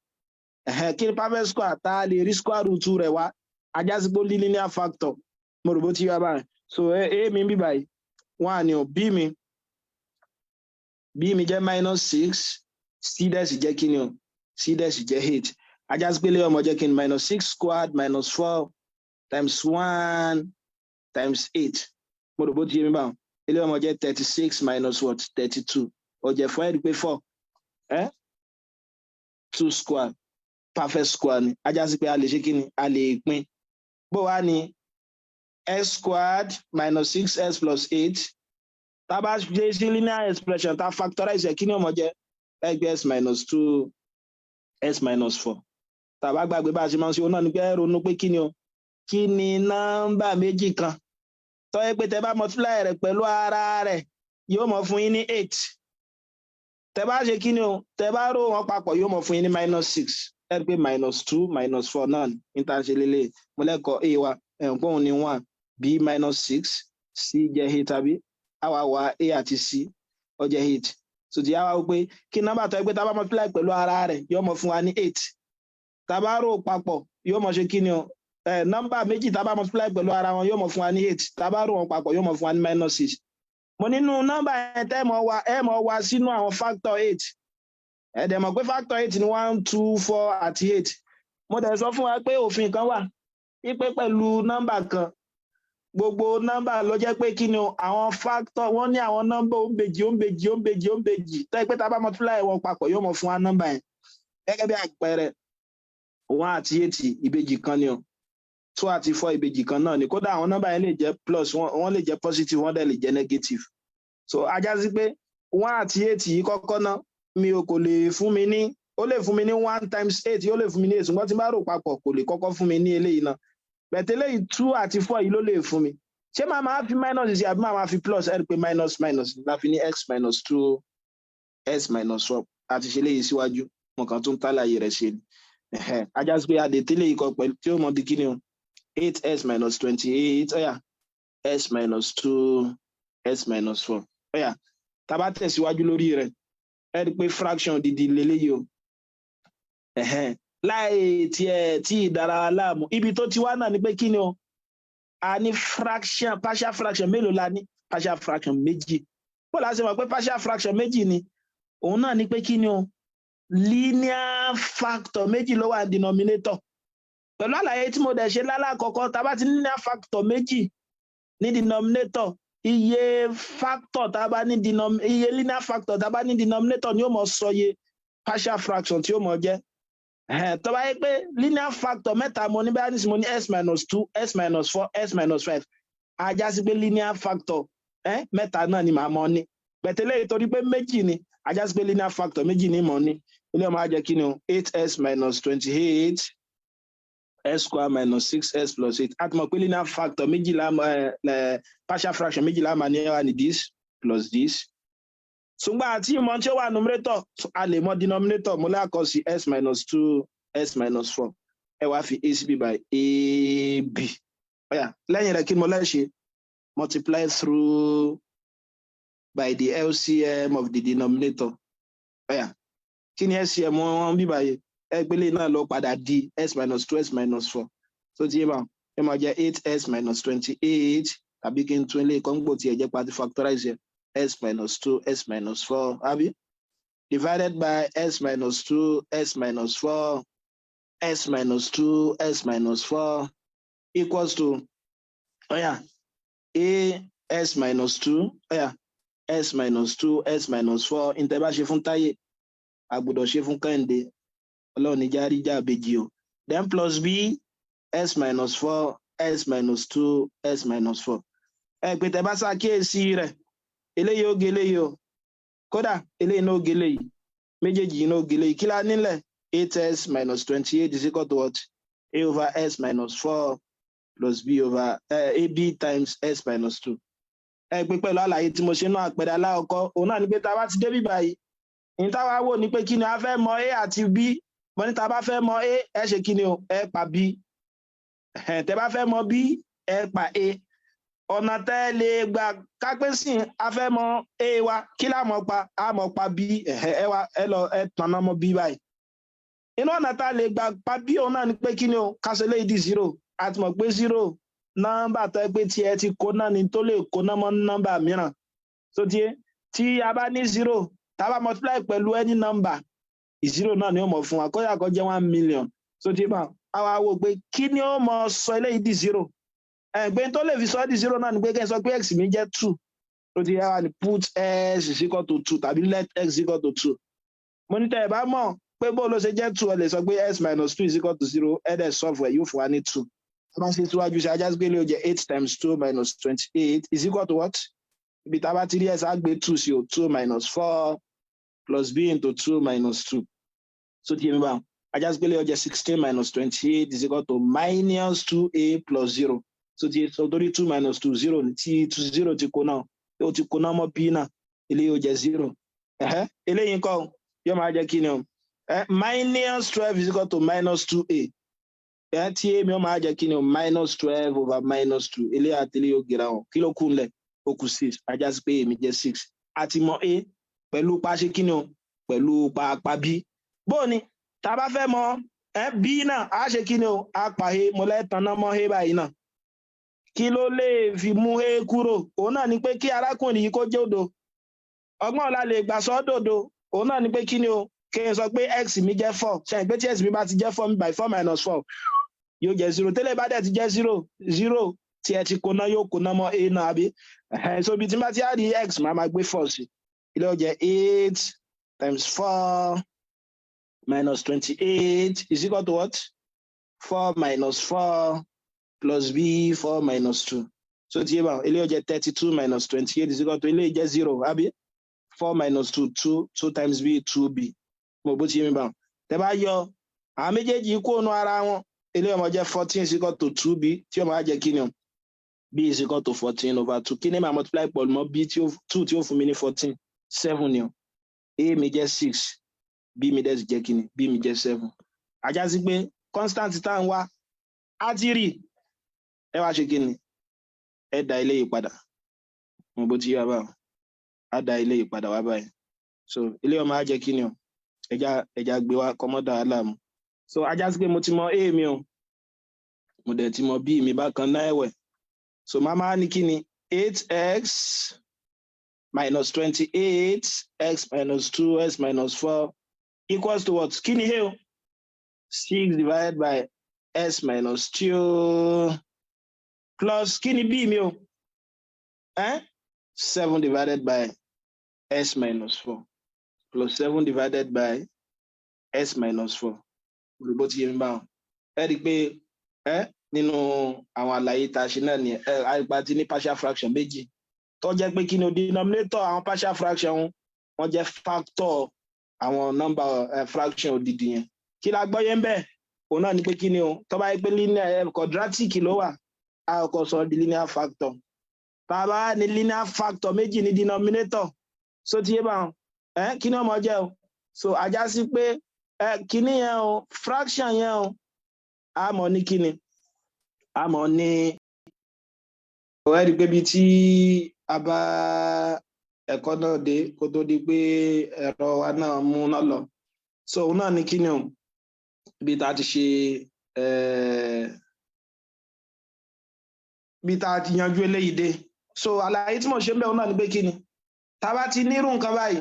kíni perfect square tá a lè rí square root rẹ̀ wá ajásígbó linear factor mo rò bó ti yá báyìí so a mi bí báyìí 1 ni o b mi jẹ́ minus 6 c dẹ̀ sì jẹ́ kíni o c dẹ̀ sì jẹ́ 8 ajásígbélé ọmọ jẹ́ kíni minus 6 squared minus 4 times 1 times 8 mo rò bó ti yé mi báwọn ilé ọmọ jẹ́ 36 minus what 32 ó jẹ́ fún ẹ̀rí pé 4 2 square perfect square ni ajásí pé a lè ṣe kíni a lè pín bó wá ní x squared minus 6x plus 8 tá a bá ṣe sí linear expression tá a factorize kíni ọmọ jẹ́ x minus 2 x minus 4 tá a bá gbàgbé bá a ṣe máa ń ṣe òun náà ní pé ronú pé kíni o kí ni nọ́mbà méjì kan tó yẹ pé tẹ́ bá multiply rẹ̀ pẹ̀lú ara rẹ̀ yóò mọ̀ fún yín ní 8 tẹ́ bá ṣe kíni o tẹ́ bá rò wọ́n papọ̀ yóò mọ̀ fún yín ní minus 6 ẹ rí pé minus 2 minus 4 náà ní tá a ṣe lélẹ̀ mo lẹ́kọ̀ọ́ a wa ẹ̀ǹpọ̀n ní 1 b minus 6 c jẹ́ 8 tàbí àwa wá a àti c ó jẹ́ 8 so ti àwa wò pé kí nọ́mbà tó yẹ pé tá a bá multiply pẹ̀lú ara rẹ̀ yóò mọ̀ fún wa ní 8 tá a bá rò papọ̀ yóò mọ̀ ṣe kíni o nọ́mbà méjì tá a bá multiply pẹ̀lú ara wọn yóò mọ̀ fún wa ní 8 tá a bá rò wọn papọ̀ yóò mọ̀ fún wa ní minus 6 mo nínú nọ́mbà yẹn tẹ́ mọ̀ wá sínú àwọn factor 8 ẹ dẹ̀ mọ̀ pé factor 8 ni 1 2 4 àti 8 mo dẹ̀ sọ fún wa pé òfin kan wà wípé pẹ̀lú nọ́mbà kan gbogbo nọ́mbà ló jẹ́ pé kí ni àwọn factor wọ́n ní àwọn nọ́mbà òǹbejì tẹ́ pé tá a bá multiply wọn papọ̀ yóò mọ̀ fún wa nọ́mbà yẹn gẹ́gẹ́ bí àpẹẹrẹ 1 àti 8 ìbejì kan ni o 2 àti 4 ìbejì kan náà ni kódà àwọn nọ́mbà yẹn lè jẹ́ plus wọ́n lè jẹ́ positive wọ́n dẹ̀ lè jẹ́ negative so ajá sí pé 1 àti 8 yìí kọ́kọ́ náà mi ò kò lè fún mi ní ó lè fún mi ní 1 times 8 ó lè fún mi ní 8 ṣùgbọ́n tí n bá rò papọ̀ kò lè kọ́kọ́ fún mi ní eléyìí náà bẹ̀tẹ̀ eléyìí 2 àti 4 yìí ló lè fún mi ṣé màá máa fi minus sí àbí màá máa fi plus ẹ rí pé minus la fi ní x minus 2 x minus 4 àti ṣe léyìí síwájú mo kàn tún tálàyé rẹ̀ ṣe ni ajá sí pé adètélé yìí kọ pẹ̀lú tí ó mọ di kíni o 8s minus 28 ọ̀yà s minus 2 s minus 4 ọ̀yà tá a bá tẹ̀síwájú lórí rẹ̀ ẹ rí pé fraction dídí leléyìí o láì tiẹ̀ tí ìdára láàmú ibi tó ti wá náà ni pé kí ni o a ní fraction partial fraction mélòó la ní partial fraction méjì bó la ṣe mọ̀ pé partial fraction méjì ni òun náà ni pé kí ni o linear factor méjì ló wà ní denominator pẹ̀lú àlàyé tí mo dẹ̀ ṣe lálákọ̀ọ́kọ́ tá a bá ti ní linear factor méjì ní denominator iye factor tá bá ní iye linear factor tá bá ní denominator ni ó mọ sọ iye partial fraction tí ó mọ jẹ́. Tó bá yẹ pé linear factor mẹ́ta mo ní bá ní sí mo ní s minus 2 s minus 4 s minus 5 a já sí pé linear factor mẹ́ta náà ni màá mọ ní bẹ̀tẹ̀lẹ̀ torí pé méjì ni a já sí pé linear factor méjì ni mọ̀ ní ilé ọmọ á jẹ́ kí ni o 8s minus 28 s square minus 6s plus 8 a ti mọ̀ pé linear factor méjì partial fraction méjì la máa ní wà ní this plus this. Ṣùgbọ́n àti ìmọ̀ tí ó wà numerator a lè mọ denominator mo lè kọ sí s minus 2 s minus 4 ẹ wá fi acb by ab. Lẹ́yìn rẹ̀ kí mo lè ṣe multiply through by the LCM of the denominator. Kí ni LCM wọn bí báyìí ẹgbẹ́lẹ̀ náà lọ padà di s minus 2 s minus 4 so ti ẹ máa jẹ́ 8s minus 28 tàbí kí n tún ilé kọ́ńgbò tí ẹ jẹ́ pàtí factorize s minus 2 s minus 4 àbí divided by s minus 2 s minus 4 s minus 2 s minus 4 equals to a s minus 2 s minus 2 s minus 4 ìtẹ́bá ṣe fún Táyé àgbọ́dọ̀ ṣe fún Kẹ́hìndé ọlọ́run ní járí jábejì o then plus b s minus 4 s minus 2 s minus 4 pé tẹ́ bá ṣàkíyèsí rẹ̀ eléyìí ó gé eléyìí o kódà eléyìí náà ó gé eléyìí méjèèjì náà ó gé eléyìí kí la nílẹ̀ 8s minus 28 is equal to what a over s minus 4 plus b over ab times s minus 2 pé pẹ̀lú àlàyé tí mo ṣe náà àpẹẹrẹ aláwọ̀kọ́ òun náà ni pé tá bá ti dé bí báyìí ní táwa wò ní pé kí ni a fẹ́ mọ a àti b mo ní tá bá fẹ́ mọ a ẹ ṣe kí ni o ẹ pa b tẹ́ bá fẹ́ mọ b ẹ pa a ọ̀nà tẹ́ lè gbà kápẹ́ sí a fẹ́ mọ a wa kí la mọ̀ pa a mọ̀ pa b ẹ lọ ẹ tànà mọ b báyìí inú ọ̀nà tá lè gbà pa b òun náà ni pé kí ni o kásẹ̀ lè di 0 àti mọ̀ pé 0 nọ́mbà tó pé tí ẹ ti kó náà ni tó lè kó náà mọ́ nọ́mbà mìíràn so tí a bá ní 0 tá bá multiply pẹ̀lú any number 0 náà ni ó mọ̀ fún wa kó yà kó jẹ́ 1 million so tí bá àwa wò pé kí ni ó mọ̀ sọ eléyìí di 0 ẹgbẹ́ tó lè fi sọ di 0 náà ni pé kẹ́ sọ pé x mi jẹ́ 2 so tí àwa ni put s is equal to 2 tàbí let x equal to 2 mo ní tẹ́ ẹ bá mọ̀ pé bó ló ṣe jẹ́ 2 ẹ lè sọ pé s minus 2 is equal to 0 ẹ dẹ̀ software yóò fún wa ní 2 tá bá ṣe síwájú ṣe ajá sí pé lè jẹ́ 8 times 2 minus 28 is equal to what ibi tá bá ti rí s á gbé 2 sí o 2 minus 4 plus b into 2 minus 2 so tí èmi bá ajá sí pé lè jẹ́ 16 minus 28 is equal to minus 2a plus 0 so tí so torí 2 minus 2 0 tí 0 ti kó náà ó ti kó náà mọ́ b náà eléyìí ó jẹ́ 0 eléyìí kọ́ yóò máa jẹ́ kí ni o minus 12 is equal to minus 2a tí èmi ó máa jẹ́ kí ni o minus 12 over minus 2 eléyìí àti eléyìí ó gẹ̀rà wọn kí ló kù ńlẹ̀ ó kù 6 ajá sí pé èmi jẹ́ 6 àti mọ a pẹ̀lú pa ṣe kí ni o pẹ̀lú pa b bó ni tá bá fẹ́ mọ b náà á ṣe kí ni o á pa a mo lẹ́tàn náà mọ́ a báyìí náà kí ló lè fi mú a kúrò òun náà ni pé kí arákùnrin yìí kó jẹ́ òdo ọgbọ́n ọ̀la lè gbà sọ́ dòdo òun náà ni pé kí ni o kí n sọ pé x mi jẹ́ 4 ṣe pé tí x mi bá ti jẹ́ 4 by 4 minus 4 yóò jẹ́ 0 tẹ́lẹ̀ bá dẹ̀ ti jẹ́ 0 tí ẹ ti kóná yóò kóná mọ́ a náà àbí so bí tí bá ti á rí x máa gbé 4 sí ilé ó jẹ́ 8 times 4 minus 28 is equal to what 4 minus 4 plus b 4 minus 2 so tí bá ilé ó jẹ́ 32 minus 28 is equal to ilé jẹ́ 0 àbí 4 minus 2 times b 2b mo bó ti yé mi bá tẹ́ bá yọ àwọn méjèèjì kó nu ara wọn ilé ọmọ jẹ́ 14 is equal to 2b tí ọmọ á jẹ́ kí ni o b is equal to 14 over 2 kí ni máa multiply pẹ̀lú mọ́ b 2 tí ó fún mi ní 14 7 ni o a mi jẹ́ 6 b mi dẹ̀ sì jẹ́ kí ni b mi jẹ́ 7 ajá sí pé constant tá ń wá á ti rí ẹ wá ṣe kí ni ẹ dá ilé yìí padà mo bó ti yá bá á dá ilé yìí padà wá báyìí so ilé ọmọ á jẹ́ kí ni o ẹja gbé wá kọ́mọ́dà aláàmú so ajá sí pé mo ti mọ a mi o mo dẹ̀ ti mọ b mi bákan náà ẹ̀wẹ̀ so mama ní kí ni 8x minus 28 x minus 2 x minus 4 equals to what kí ni here o 6 divided by s minus 2 plus kí ni b mi o 7 divided by s minus 4 plus 7 divided by s minus 4. Olùbó ti yé mi báwọn. Ẹ rí i pé nínú àwọn àlàyé tá a ṣe náà ni àìpa ti ní partial fraction méjì tó jẹ́ pé kí ni o denominator àwọn partial fraction wọ́n jẹ́ factor àwọn number fraction odidi yẹn. Kí la gbọ́ yẹn bẹ́ẹ̀? Òun náà ni pé kí ni o tó bá yẹ pé linear quadratic ló wà a kò sọ di linear factor. Bàbá ní linear factor méjì ní denominator so ti yé báwọn kí ni ọmọ jẹ́ o so ajá sí pé kí ni yẹn o fraction yẹn o a mọ̀ ní kí ni a mọ̀ ní ẹ rí i pé bí tí a bá ẹ̀kọ́ náà dé kó tó di pé ẹ̀rọ wa náà mú náà lọ so òun náà ní kí ni o bí tá a ti ṣe bí tá a ti yanjú eléyìí dé so àlàyé tí mo ṣe ń bẹ̀ òun náà ní pé kí ni tá a bá ti nírú nǹkan báyìí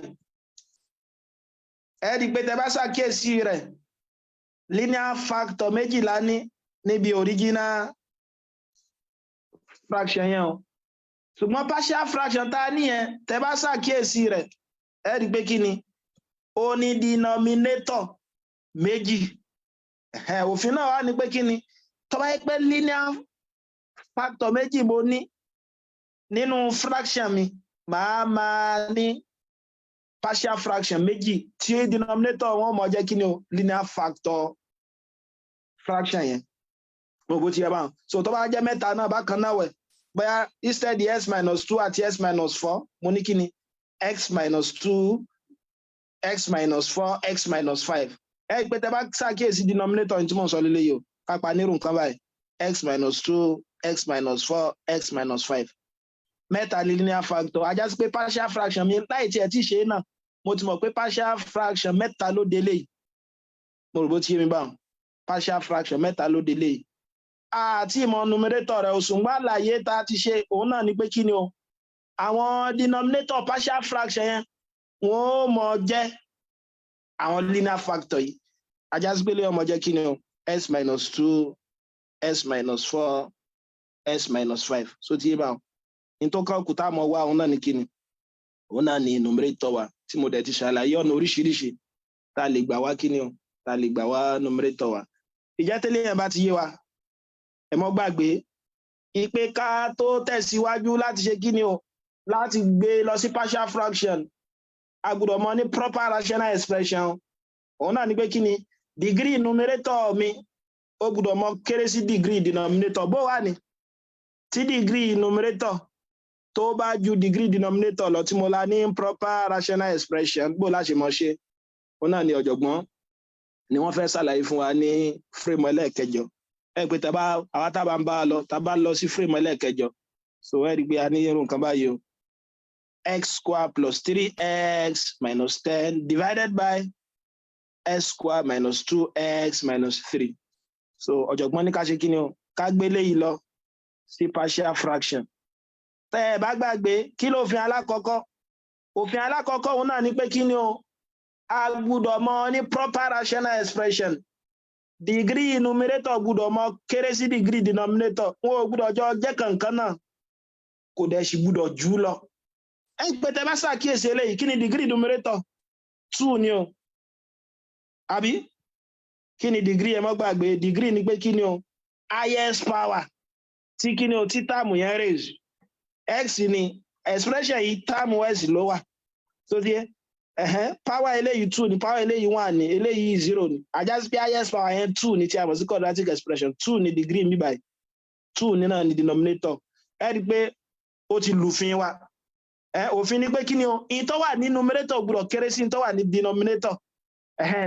ẹ rí i pé tẹ́ bá ṣàkíyèsí rẹ̀ linear factor méjìlá níbi original fraction yẹn o ṣùgbọ́n partial fraction tá a níyẹn tẹ́ bá ṣàkíyèsí rẹ̀ ẹ rí i pé kí ni ó ní denominator méjì òfin náà wà ní pé kí ni tó bá yẹ pé linear factor méjì mo ní nínú fraction mi màá máa ní partial fraction méjì tí denominator wọn mọ jẹ́ kí ni o linear factor fraction yẹn gbogbo ti yẹ báwọn so tó bá jẹ́ mẹ́ta náà bákan náà wẹ̀ bóyá instead s minus 2 àti s minus 4 mo ní kí ni x minus 2 x minus 4 x minus 5 ẹ pé tẹ́ bá ṣàkíyèsí denominator ní tí mo sọ lélẹ́yìí o kápá nírú nǹkan báyìí x minus 2 x minus 4 x minus 5 mẹ́ta linear factor ajá sí pé partial fraction mi láì tiẹ̀ tí ṣe é náà mo ti mọ̀ pé partial fraction mẹ́ta ló délé yìí mo rò bó ti yé mi báwọn partial fraction mẹ́ta ló délé yìí àti ìmọ̀ numerator rẹ̀ òṣùngbà àlàyé tá a ti ṣe òun náà ni pé kí ni o àwọn denominator partial fraction yẹn wọ́n ó mọ jẹ́ àwọn linear factor yìí ajá sí pé lè ọmọ jẹ́ kí ni o s minus 2 s minus 4 s minus 5 so ti yé báwọn ní tó kàn kù tá a mọ̀ wá òun náà ni kí ni òun náà ni numerator wa tí mo dẹ̀ ti ṣàlàyé ọ̀nà oríṣiríṣi tá a lè gbà wá kí ni o tá a lè gbà wá numerator wa ìjẹ́tẹ́lẹ̀ yẹn bá ti yé wa ẹ mọ́ gbàgbé ìpè ká tó tẹ̀síwájú láti ṣe kí ni o láti gbé lọ sí partial fraction a gbọ́dọ̀ mọ̀ ní proper rational expression òun náà ni pé kí ni degree numerator mi ó gbọ́dọ̀ mọ̀ kéré sí degree denominator bó wà ní tí degree numerator tó bá ju degree denominator lọ tí mo la ní proper rational expression bó láṣẹ mọ̀ ṣe òun náà ni ọ̀jọ̀gbọ́n ni wọ́n fẹ́ ṣàlàyé fún wa ní frame ẹlẹ́ẹ̀kẹjọ ẹ pé àwa tá a bá ń bá a lọ tá a bá lọ sí frame ẹlẹ́ẹ̀kẹjọ so ẹ rí i pé a ní irú nǹkan báyìí o x square plus 3x minus 10 divided by x square minus 2x minus 3 so ọ̀jọ̀gbọ́n ní ká ṣe kí ni o ká gbé léyìí lọ sí partial fraction tẹ́ ẹ bá gbàgbé kí ló òfin alákọ̀ọ́kọ́ òfin alákọ̀ọ́kọ́ òun náà ní pé kí ni o a gbọ́dọ̀ mọ̀ ní proper rational expression degree numerator gbọ́dọ̀ mọ̀ kéré sí degree denominator wọn ò gbọ́dọ̀ jọ jẹ́ kankan náà kò dẹ̀ sì gbọ́dọ̀ jù lọ ẹ pé tẹ́ bá ṣàkíyèsí eléyìí kí ni degree numerator 2 ni o àbí kí ni degree ẹ mọ́ gbàgbé degree ni pé kí ni o highest power tí kí ni o tí táàmù yẹn raise x ni expression yìí táàmù s ló wà tó díẹ̀ power eléyìí 2 ni power eléyìí 1 ni eléyìí 0 ni ajásí pé highest power yẹn 2 ni tí a mọ̀ sí quadratic expression 2 ni degree mi báyìí 2 ni náà ni denominator ẹ rí i pé ó ti lùfin wa òfin ni pé kí ni o in tó wà ní numerator gbọ́dọ̀ kéré sí in tó wà ní denominator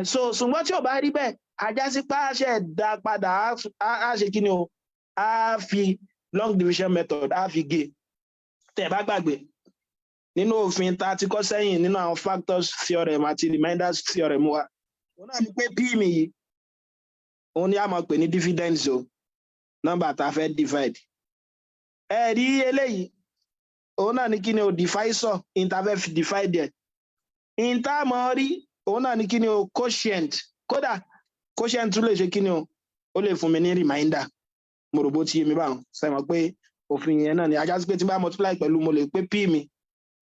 so ṣùgbọ́n tí ò bá rí bẹ́ẹ̀ ajásí pé a ṣe dá padà á ṣe kí ni o á fi long division method á fi gé tẹ́ bá gbàgbé nínú òfin tá a ti kọ́ sẹ́yìn nínú àwọn factors theorem àti reminders theorem wa òun náà ni pé p mi yìí òun ni a máa pè ní dividends o nọ́mbà tá a fẹ́ divide ẹ rí eléyìí òun náà ni kí ni o divisor interfere divide ẹ̀ ìntàmọ́ rí òun náà ni kí ni o quotient kódà quotient tún lè ṣe kí ni o ó lè fún mi ní reminder mo rò bó ti yé mi báwọn sẹ́wọ̀n pé òfin yẹn náà ni ajá sí pé tí bá multiply pẹ̀lú mo lè pé p mi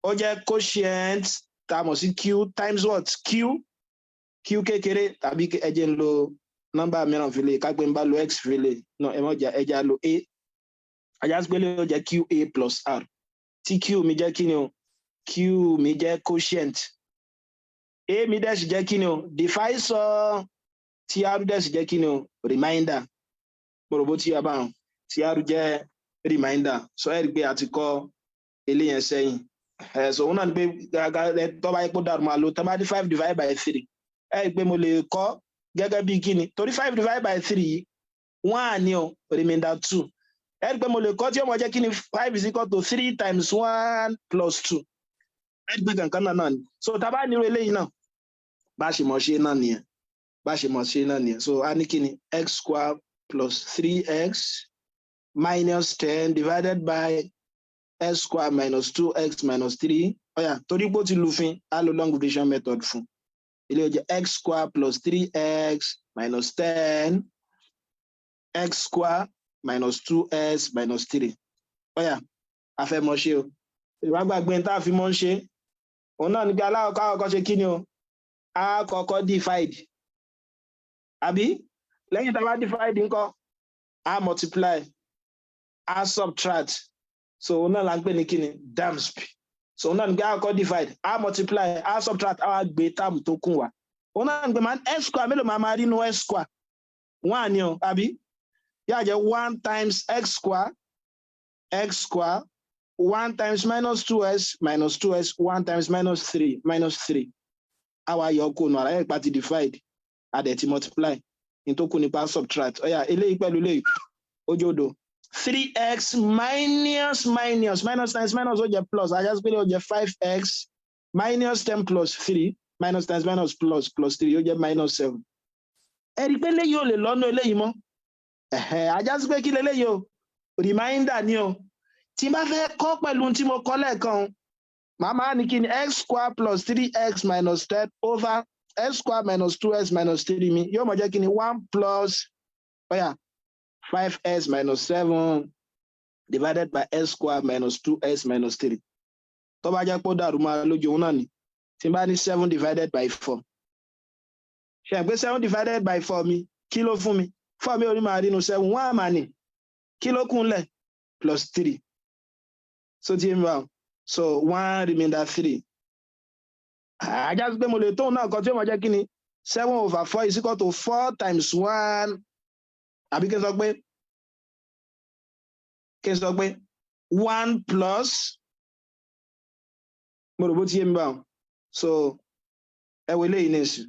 ó jẹ́ quotient tá a mọ̀ sí q times what q kékeré tàbí ẹ jẹ́ ń lo nọ́mbà mìíràn fi lè ká pé ń bá lo x fi lè no ẹ mọ̀ ẹja lo a ajá sí pé lè ó jẹ́ qa plus r tí q mi jẹ́ kí ni o q mi jẹ́ quotient a mi dẹ̀ sì jẹ́ kí ni o divisor tí r dẹ̀ sì jẹ́ kí ni o remainder mo rò bó ti yá báwọn tí r jẹ́ remainder so ẹ rí i pé a ti kọ́ eléyẹn sẹ́yìn so òun náà ni pé tó bá yẹ kó dàrú máa lo tó bá di 5 divided by 3 ẹ rí i pé mo lè kọ́ gẹ́gẹ́ bí kíni torí 5 divided by 3 yìí 1 ni o remainder 2 ẹ rí i pé mo lè kọ́ tí ó mọ̀ jẹ́ kíni 5 is equal to 3 times 1 plus 2 ẹ rí i pé kankan náà ni so tá a bá nírú eléyìí náà bá ṣe mọ̀ ṣe náà nìyẹn so a ní kíni x square plus 3x minus 10 divided by x square minus 2x minus 3 torí pé ó ti lufin a lo long division method fún ilé ó jẹ́ x square plus 3x minus 10 x square minus 2x minus 3 a fẹ́ mọ̀ ṣe o ìwà gbàgbé tá a fi mọ̀ ń ṣe òun náà ní pé alákọ̀ọ́kọ́ ṣe kí ni o a kọ́kọ́ divide àbí lẹ́yìn tá a bá divide ńkọ́ a multiply a subtract so òun náà là ń pè ní kíni DAMSP so òun náà ní pé a kọ́kọ́ divide a multiply a subtract a wá gbé term tó kún wa òun náà ní pé x square mélòó máa rí inú x square 1 ni o àbí yóò jẹ́ 1 times x square 1 times minus 2s minus 2s 1 times minus 3 àwa yọ kó nù ara ẹ̀ pa ti divide a dẹ̀ ti multiply ní tó kù nípa subtract eléyìí pẹ̀lú eléyìí ojodo 3x minus times minus ó jẹ́ plus ajá pé ó jẹ́ 5x minus 10 plus 3 minus times minus plus 3 ó jẹ́ minus 7 ẹ rí pé eléyìí ò lè lọ́nà eléyìí mọ́ ajá pé kí leléyìí o reminder ni o tí n bá fẹ́ kọ́ pẹ̀lú tí mo kọ́ lẹ́ẹ̀kan màmá ní kí ni x square plus 3x minus 10 over x square minus 2x minus 3 mi yóò mọ̀ jẹ́ kí ni 1 plus 5s minus 7 divided by x square minus 2s minus 3 tó bá jẹ́ pé ó dàrú máa lójú òun náà ni tí n bá ní 7 divided by 4 ṣe pé 7 divided by 4 mi kí ló fún mi 4 mi ò ní máa rí inú 7 1 àmà ní kí ló kúnlẹ̀ plus 3 so tí n bá so 1 remainder 3 ajá pé mo lè tóun náà kan tí ó mọ̀ jẹ́ kí ni 7 over 4 is equal to 4 times 1 àbí kí n sọ pé 1 plus mo rò bó ti yé mi báwọn so ẹ wo eléyìí ní ìsìn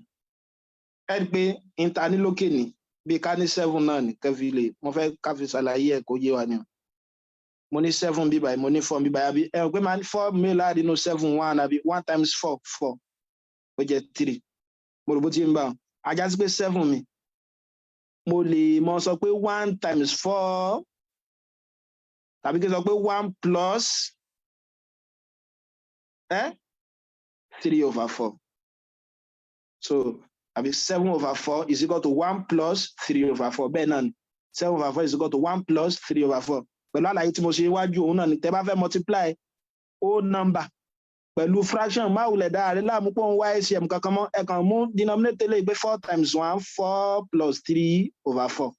ẹ rí pé intanilókè ní bí ká ní 7 náà ní kẹfì lè mo fẹ́ káfí ṣàlàyé ẹ̀ kó yé wa ni mo ní 7 bíbáyìí mo ní 4 bíbáyìí àbí ẹ rò pé máa ní 4 mi láàrin inú 7 1 àbí 1 times 4 ó jẹ́ 3 mo rò bó ti yé mi báwọn ajá sí pé 7 mi mo lè mọ sọ pé 1 times 4 tàbí kí n sọ pé 1 plus 3 over 4 so àbí 7 over 4 is equal to 1 plus 3 over 4 bẹ́ẹ̀ náà ni 7 over 4 is equal to 1 plus 3 over 4 pẹ̀lú àlàyé tí mo ṣe iwájú òun náà ni tẹ́ bá fẹ́ multiply whole number pẹ̀lú fraction máa wulẹ̀ dáadé láàmú pé òun wá LCM kankan mọ́ ẹ kàn mú denominator lè gbé 4 times 1 4 plus 3 over 4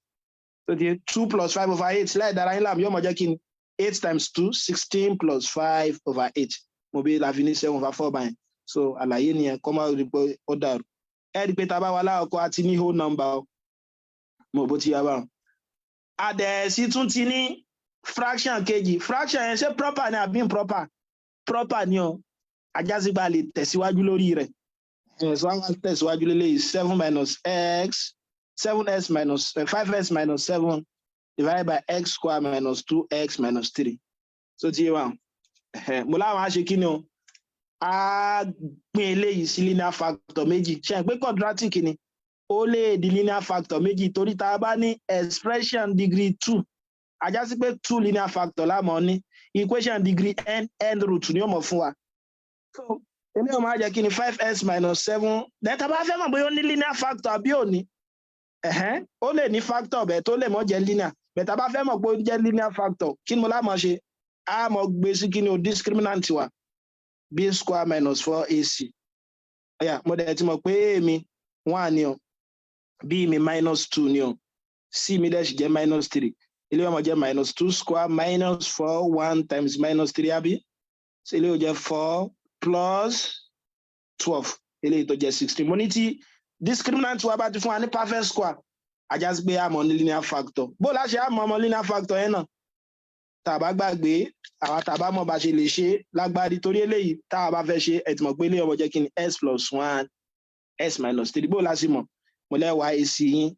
so di 2 plus 5 over 8 láì dára yín láàmú yóò mọ̀ jẹ́ kí ni 8 times 2 16 plus 5 over 8 mo bí la fi ní 7 over 4 báyìí so àlàyé nìyẹn kọ́ máa rí pé ó dàrú ẹ rí pé tá a bá wà láàkọ́ àti ní whole number mo bó ti yá báwọn àdẹ̀sí tún ti ní fraction kejì fraction yẹn ṣé proper ni àbí improper proper ni o ajásígbà lè tẹ̀síwájú lórí rẹ̀ so wọ́n tẹ̀síwájú lélẹ́yìí 7 minus x 7s minus 5s minus 7 divided by x square minus 2x minus 3 so ti yé wa mo láwọn á ṣe kí ni o a pín eléyìí sí linear factor méjì ṣe pé quadratic ni ó lè di linear factor méjì torí tá a bá ní expression degree 2 ajá sí pé 2 linear factor lámọ̀ ní equation degree n root ni ó mọ̀ fún wa so èmi ò máa jẹ́ kí ni 5s minus 7 then tá a bá fẹ́ mọ̀ bóyá ó ní linear factor àbí ò ní ó lè ní factor bẹ́ẹ̀ tó lè mọ́ jẹ́ linear bẹ́ẹ̀ tá a bá fẹ́ mọ̀ pé ó jẹ́ linear factor kí ni mo lámọ̀ ṣe a mọ̀ gbé sí kí ni o discriminant wa b square minus 4ac. Mo dẹ̀ ti mọ̀ pé a mi 1 ni o, b mi minus 2 ni o, c mi dẹ̀ sì jẹ́ minus 3. Ilé ọmọ jẹ́ minus 2 square minus 4 1 times minus 3 àbí? So ilé ó jẹ́ 4 plus 12. Ilé tó jẹ́ 16. Mo ní tí discriminant wa bá ti fún wa ní perfect square, a já sí pé a mọ̀ ní linear factor. Bó la ṣe a mọ̀ linear factor yẹn náà? Tá bá gbàgbé àwa tá bá mọ̀ bá ṣe lè ṣe lágbárí torí eléyìí tá bá fẹ́ ṣe ẹ ti mọ̀ pé ilé ọmọ jẹ́ kí ni s plus 1 s minus 3. Bó la ṣe mọ̀ mo lẹ́wà ac yín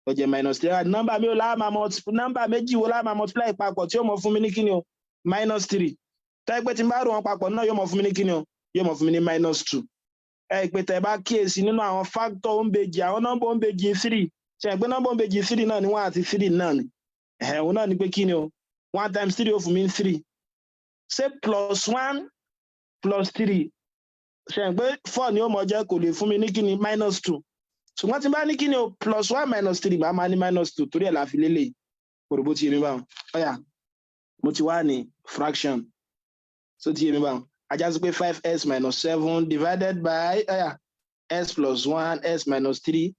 ó jẹ́ minus 3. Nọ́mbà mi ò lá máa multiply, nọ́mbà méjì wo lá máa multiply papọ̀ tí ó mọ̀ fún mi ní kí ni o minus 3. Tẹ́ pé tí n bá rò wọn papọ̀ náà yóò mọ̀ fún mi ní kí ni o yóò mọ̀ fún mi ní minus 2. Pé tẹ́ bá kíyèsí nínú àwọn factor òǹbejì àwọn nọ́mbà òǹbejì 3 ṣe pé nọ́mbà òǹbejì 3 náà ni 1 àti 3 náà ni. Òun náà ni pé kí ni o 1 times 3 ó fún mi 3. Say plus 1 plus 3. Ṣe pé 4 ni ó mọ̀ jẹ́ kò lè fún mi ní kí ni minus 2. Ṣùgbọ́n tí n bá ní kí ni o plus 1 minus 3 máa ní minus 2 torí ẹ̀ la fi lélẹ̀. Òrùbó ti yé mi báwọn. Mo ti wá ní fraction. So ti yé mi báwọn. A já sí pé 5s minus 7 divided by s plus 1 s minus 3.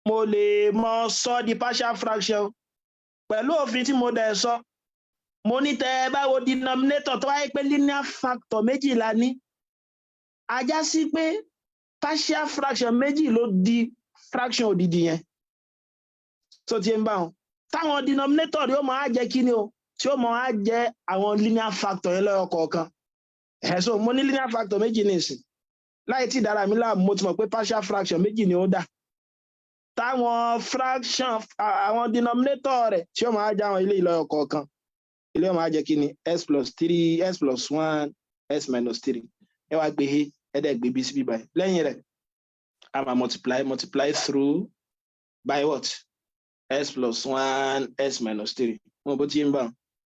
Mo lè mọ sọ di partial fraction pẹ̀lú òfin tí mo dẹ̀ sọ. Mo ní tẹ́ bá wo denominator tó wáyé pé linear factor méjì la ní. A já sí pé partial fraction méjì ló di fraction òdìdí yẹn. So ti yé mi báwọn. Táwọn denominator yóò máa jẹ́ kí ni o tí ó máa jẹ́ àwọn linear factor yẹn lọ́yọ̀ kọ̀ọ̀kan. So mo ní linear factor méjì ní ìsìn láì tí dára mi láàmú mo ti mọ̀ pé partial fraction méjì ni ó dà. Táwọn fraction àwọn denominator rẹ̀ tí ó máa jẹ́ àwọn ilé ìlọ́yọ̀ kọ̀ọ̀kan. Ilé ó máa jẹ́ kí ni s plus 3 s plus 1 s minus 3. Ẹ wá gbé he ẹ̀dẹ̀ gbé bí síbí báyìí. Lẹ́yìn rẹ̀ a máa multiply through by what? S plus 1 s minus 3. Mo bó ti ń bá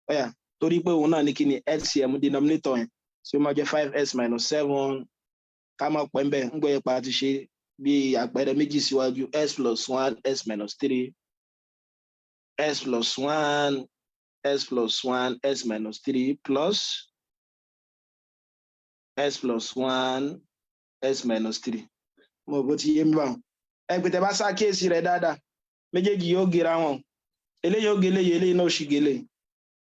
wọn. Torí pé òun náà ní kí ni LCM denominator yẹn. So ó máa jẹ́ 5s minus 7. Ká máa pẹ́ ń bẹ̀ ń gbọ́ ipa ti ṣe bí àpẹẹrẹ méjì síwájú s plus 1 s minus 3. S plus 1 s plus 1 s minus 3 plus s plus 1 s minus 3. Mo bó ti yé mi báwọn. Pé tẹ́ bá ṣàkíyèsí rẹ̀ dáadáa méjèèjì yóò gera wọn. Eléyìí ó gele eléyìí náà ó sì gele.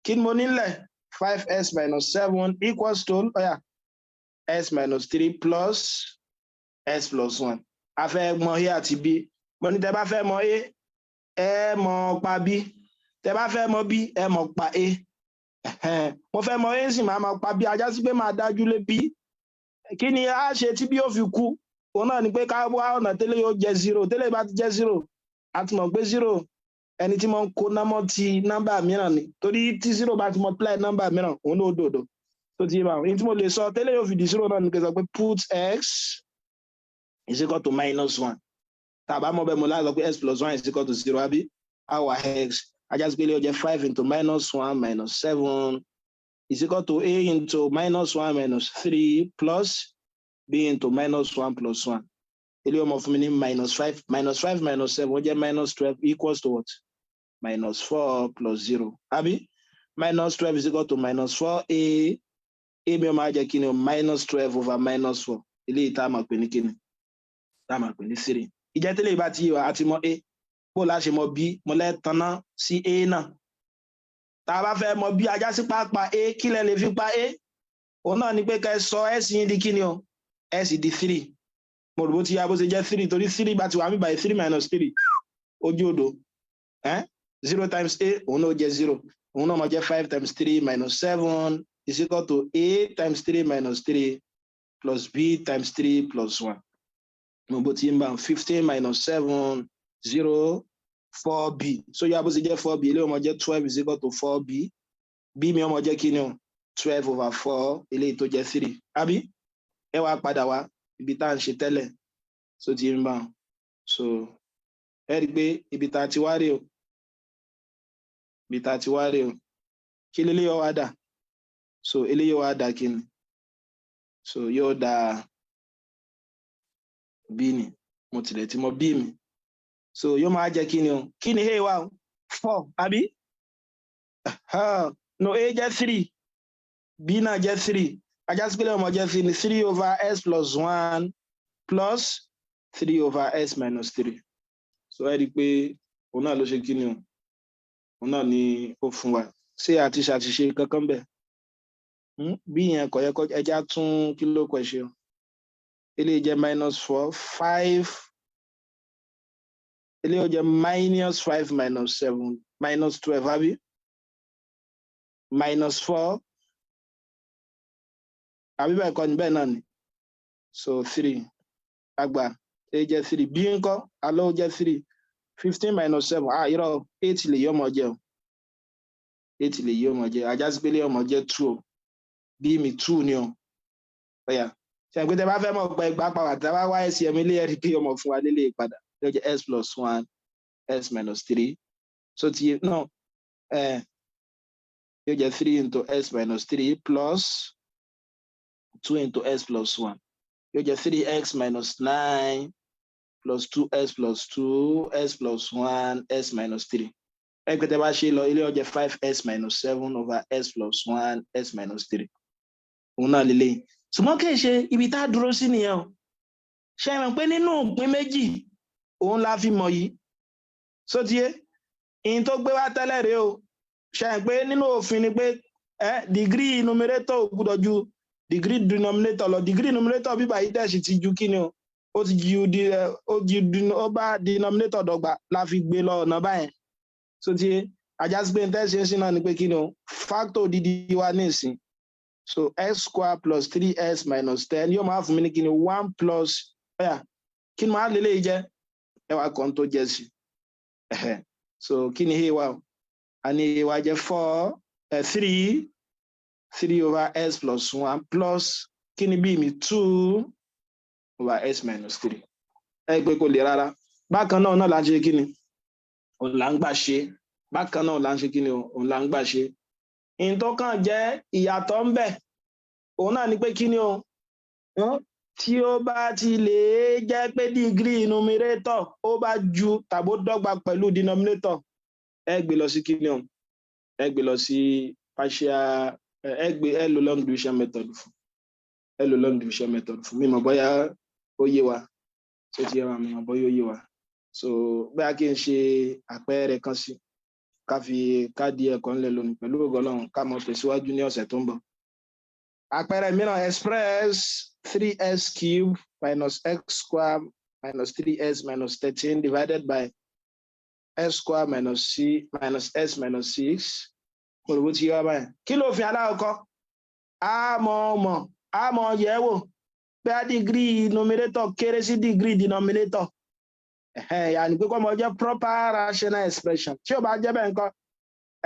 Kí ni mo nílẹ̀? 5s minus 7 equals to s minus 3 plus s plus 1. A fẹ́ mọ a àti b. Mo ní tẹ́ bá fẹ́ mọ a ẹ mọ pa b. Tẹ́ bá fẹ́ mọ b ẹ mọ pa a. Mo fẹ́ mọ a sì máa mọ pa b. Ajá sí pé máa dájú lé b. Kí ni a ṣe tí bí ó fi kú? Òun náà ni pé ká wá ọ̀nà tẹ́lẹ̀ yóò jẹ́ 0. Tẹ́lẹ̀ bá ti jẹ́ 0 a ti mọ̀ pé 0 ẹni tí mo ń kó námọ́ ti nọ́mbà mìíràn ni torí tí 0 bá ti multiply nọ́mbà mìíràn òun ló dòdò tó ti yé báwọn. Ní tí mo lè sọ tẹ́lẹ̀ yóò fi di 0 náà ni pé sọ pé put x is equal to minus 1. Tàbá mọ̀ bẹ́ẹ̀ mo láti sọ pé s plus 1 is equal to 0 àbí our x ajá sí pé ilé ó jẹ́ 5 into minus 1 minus 7 is equal to a into minus 1 minus 3 plus b into minus 1 plus 1. Ilé ọmọ fún mi ní minus 5 minus 7 ó jẹ́ minus 12 equals to what? Minus 4 plus 0. Àbí minus 12 is equal to minus 4a. A mi ó máa jẹ́ kí ni o minus 12 over minus 4. Ilé ìta máa pè ní kí ni? Tá máa pè ní 3. Ìjẹ́ tẹ́lẹ̀ ìbá ti yíwa àti mọ a. Bó la ṣe mọ b mo lẹ́ tanná sí a náà. Tá a bá fẹ́ mọ b ajá sí pápá a kí lẹ lè fi pa a? Òun náà ni pé ká ẹ sọ s yín di kí ni o? S di 3. Mo rò bó ti yá bó ṣe jẹ́ 3 torí 3 bá ti wà mí by 3 minus 3 ojú odò. 0 times a òun náà jẹ́ 0. Òun náà máa jẹ́ 5 times 3 minus 7 is equal to a times 3 minus 3 plus b times 3 plus 1. Mo bó ti ń bá 15 minus 7 0 4b. So yá bó ṣe jẹ́ 4b ilé ọmọ jẹ́ 12 is equal to 4b. B mi ọmọ jẹ́ kí ni o 12 over 4 ilé tó jẹ́ 3. Àbí ẹ wá padà wá ibi tá à ń ṣe tẹ́lẹ̀ so ti ń bá so ẹ rí pé ibi tá ti wá rí o ibi tá ti wá rí o kí lélẹ́ yóò wá dà so eléyìí yóò wá dà kí ni so yóò dà b ni mo tilẹ̀ ti mọ b mi so yóò máa jẹ́ kí ni o kí ni a wá 4 àbí no a jẹ́ 3 b náà jẹ́ 3 ajá sí pé ọmọ jẹ́ 3 over s plus 1 plus 3 over s minus 3. So ẹ rí i pé òun náà ló ṣe kí ni o òun náà ni ó fún wa ṣé àti ṣàtìṣe kankan bẹ́ẹ̀ bí yẹn kò yẹ kó ẹja tún kí ló kọ ṣe o eléyìí jẹ́ -4 5 eléyìí jẹ́ -5 minus 7 minus 12 àbí -4 àbí bẹ́ẹ̀ kọ́ ni bẹ́ẹ̀ náà ni so 3 àgbà eléyìí jẹ́ 3 bí ńkọ́ alọ́ jẹ́ 3 15 minus 7 irọ́ 8 lè yí ọmọ jẹ́ o 8 lè yí ọmọ jẹ́ ajá sí pé lè ọmọ jẹ́ 2 o bí mi 2 ni o ọ̀yà ṣe àgbẹ̀ tẹ́ bá fẹ́ mọ̀ pé ẹgbàá pàwọ́ àti àwa wá ẹ̀sì ẹ̀mí ilé ẹ̀rí pé ọmọ fún wa lélẹ̀ padà yóò jẹ́ s plus 1 s minus 3 so ti no yóò jẹ́ 3 into s minus 3 plus 2 into s plus 1 yóò jẹ́ 3x minus 9 plus 2s plus 2 s plus 1 s minus 3 ẹgbẹ́ tẹ́ bá ṣe lọ ilé ọjọ́ 5s minus 7 over s plus 1 s minus 3 òun náà lélẹ́yìn ṣùgbọ́n kì í ṣe ibi tá a dúró sí nìyẹn o ṣe mọ̀ pé nínú ìpín méjì òun la fi mọ̀ yìí sótíyé ìyìn tó gbé wá tẹ́lẹ̀ rèé o ṣe mọ̀ pé nínú òfin ni pé degree numerator ò gbúdọ̀ ju degree denominator lọ degree numerator bíbá yìí tẹ̀sí ti ju kí ni o ó ti ju ó bá denominator dọ́gba la fi gbé lọ ọ̀nà báyẹn sótíyé ajásí pé tẹ́sí sí náà ni pé kí ni o factor odidi wa ní ìsìn so s square plus 3s minus 10 yóò máa fún mi ní kí ni 1 plus kí ni máa lélẹ́yìí jẹ́ ẹwà kan tó jẹ́ sí so kí ni a wa a ní a wa jẹ́ 3 over s plus 1 plus kí ni bí mi 2 over s minus 3 ẹ pé kò lè rárá bákan náà là ń ṣe kí ni òun là ń gbà ṣe bákan náà là ń ṣe kí ni òun là ń gbà ṣe in tó kàn jẹ́ ìyàtọ̀ ń bẹ òun náà ni pé kí ni o tí ó bá ti lè jẹ́ pé degree numerator ó bá ju tàbí ó dọ́gba pẹ̀lú denominator ẹ gbé lọ sí kí ni o ẹ gbé lọ sí partial ẹ lo long division method fún mi mọ̀ bóyá ó yé wa tó ti yẹ wa mi mọ̀ bóyá ó yé wa so bóyá kí n ṣe àpẹẹrẹ kan sí ká fi káàdì ẹ̀kọ́ ńlẹ̀ lónìí pẹ̀lú ògo Ọlọ́run ká mọ̀ tẹ̀síwájú ní ọ̀sẹ̀ tó ń bọ̀. Àpẹẹrẹ mìíràn express 3s cube minus x square minus 3s minus 13 divided by s square minus s minus 6 kòròbó ti yọ báyìí. Kí ló fi aláwọ̀kọ́? Àmọ́ yẹ̀wò pé a degree numerator kéré sí degree denominator. Yàní pé kọ́ mọ jẹ́ proper rational expression tí ó bá jẹ́ bẹ́ẹ̀ nǹkan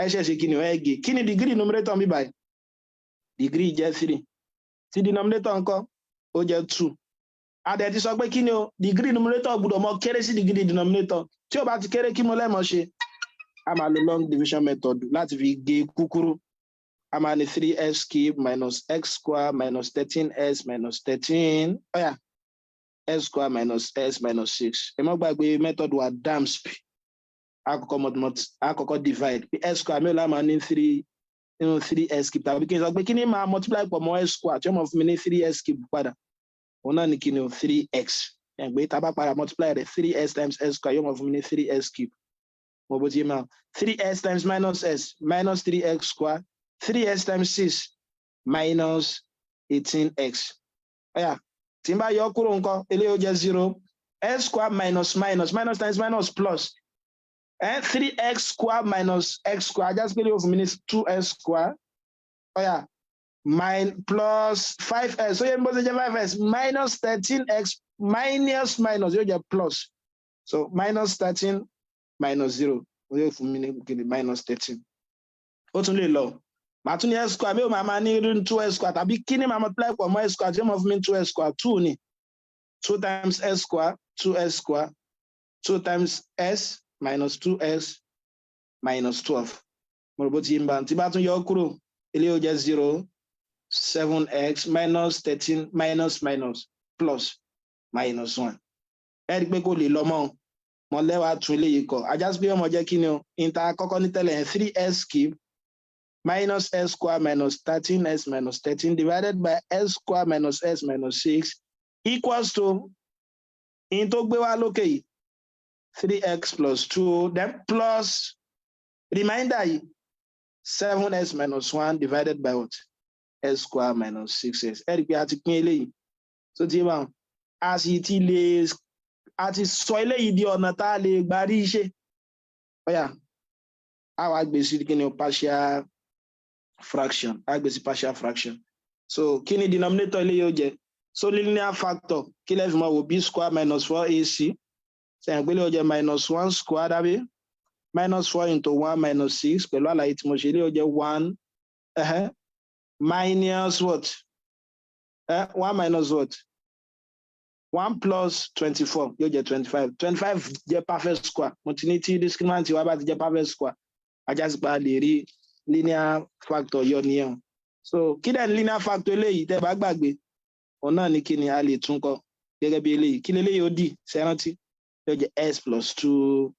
ẹ ṣe ṣe kí ni ẹ gé kí ni degree numerator mi báyìí degree jẹ́ 3 tí denominator nǹkan ó jẹ́ 2 adẹ̀ ti sọ pé kí ni o degree numerator gbọ́dọ̀ mọ kéré sí degree denominator tí ó bá ti kéré kí mo lẹ́mọ̀ ṣe a máa lo long division method láti fi gé kúkúrú a máa ní 3s cube minus x square minus 13s minus 13 s square minus s minus 6 ẹ má gbàgbé method wa damsp àkọ́kọ́ divide s square mélòó la máa ní 3s cube tàbí kí n sọ pé kí ni máa multiply pọ̀ mọ́ s square tí ó mọ̀ fún mi ní 3s cube padà òun náà ní kí ni o 3x ẹgbẹ́ tá a bá padà multiply rẹ̀ 3s times s square yóò mọ̀ fún mi ní 3s cube mo bó ti yé máa 3s times minus s minus 3x square 3s times 6 minus 18x tí n bá yọ kúrò nǹkan eléyìí ó jẹ́ 0 s square minus times minus plus 3x square minus x square just pé yóò fún mi ní 2s square plus 5s so yẹn bó ṣe jẹ́ 5s minus 13x minus yóò jẹ́ plus so minus 13 minus 0 yóò fún mi ní minus 13 ó tún lè lọ màá tún ní s square mi ò máa ní 2s square tàbí kí ni màá multiply pọ̀ mọ́ s square tí ó mọ̀ fún mi 2s square 2 ni 2 times s square 2s square 2 times s minus 2s minus 12 mo rò bó ti yé mbà tí bá tún yọ kúrò eléyìí ó jẹ́ 0 7x minus 13 minus plus minus 1 ẹ rí i pé kò lè lọ mọ́ lẹ́wàá tún eléyìí kọ ajá sí pé ọmọ jẹ́ kí ni o ìta kọ́kọ́ ní tẹ́lẹ̀ 3s cube minus s square minus 13s minus 13 divided by s square minus s minus 6 equals to, in tó gbé wá lókè yìí, 3x plus 2, then plus remainder yìí, 7s minus 1 divided by what? S square minus 6s. Ẹ rí pé a ti pín eléyìí. So tí wọ́n a sì ti lè a ti sọ eléyìí di ọ̀nà tá a lè gbà rí iṣẹ́. Ọ̀yà, a wá gbé sí kí ni partial fraction. A gbé sí partial fraction. So kí ni denominator eléyìí ó jẹ́? So linear factor kí lẹ́ fi máa wò b square minus 4ac. Ṣé ìpínlẹ̀ ó jẹ́ minus 1 square dàbí? Minus 4 into 1 minus 6 pẹ̀lú àlàyé tí mo ṣe eléyìí ó jẹ́ 1 minus what? 1 minus what? 1 plus 24 yóò jẹ́ 25. 25 jẹ́ perfect square. Mo ti ní tí discriminant wa bá ti jẹ́ perfect square. Ajá sí pa lè rí linear factor yọ nìyẹn. So kí dẹ̀ linear factor eléyìí tẹ́ bá gbàgbé? Òun náà ni kí ni a lè tún kọ gẹ́gẹ́ bí eléyìí. Kí ni eléyìí ó dì? Ṣé rántí? Yóò jẹ́ s plus 2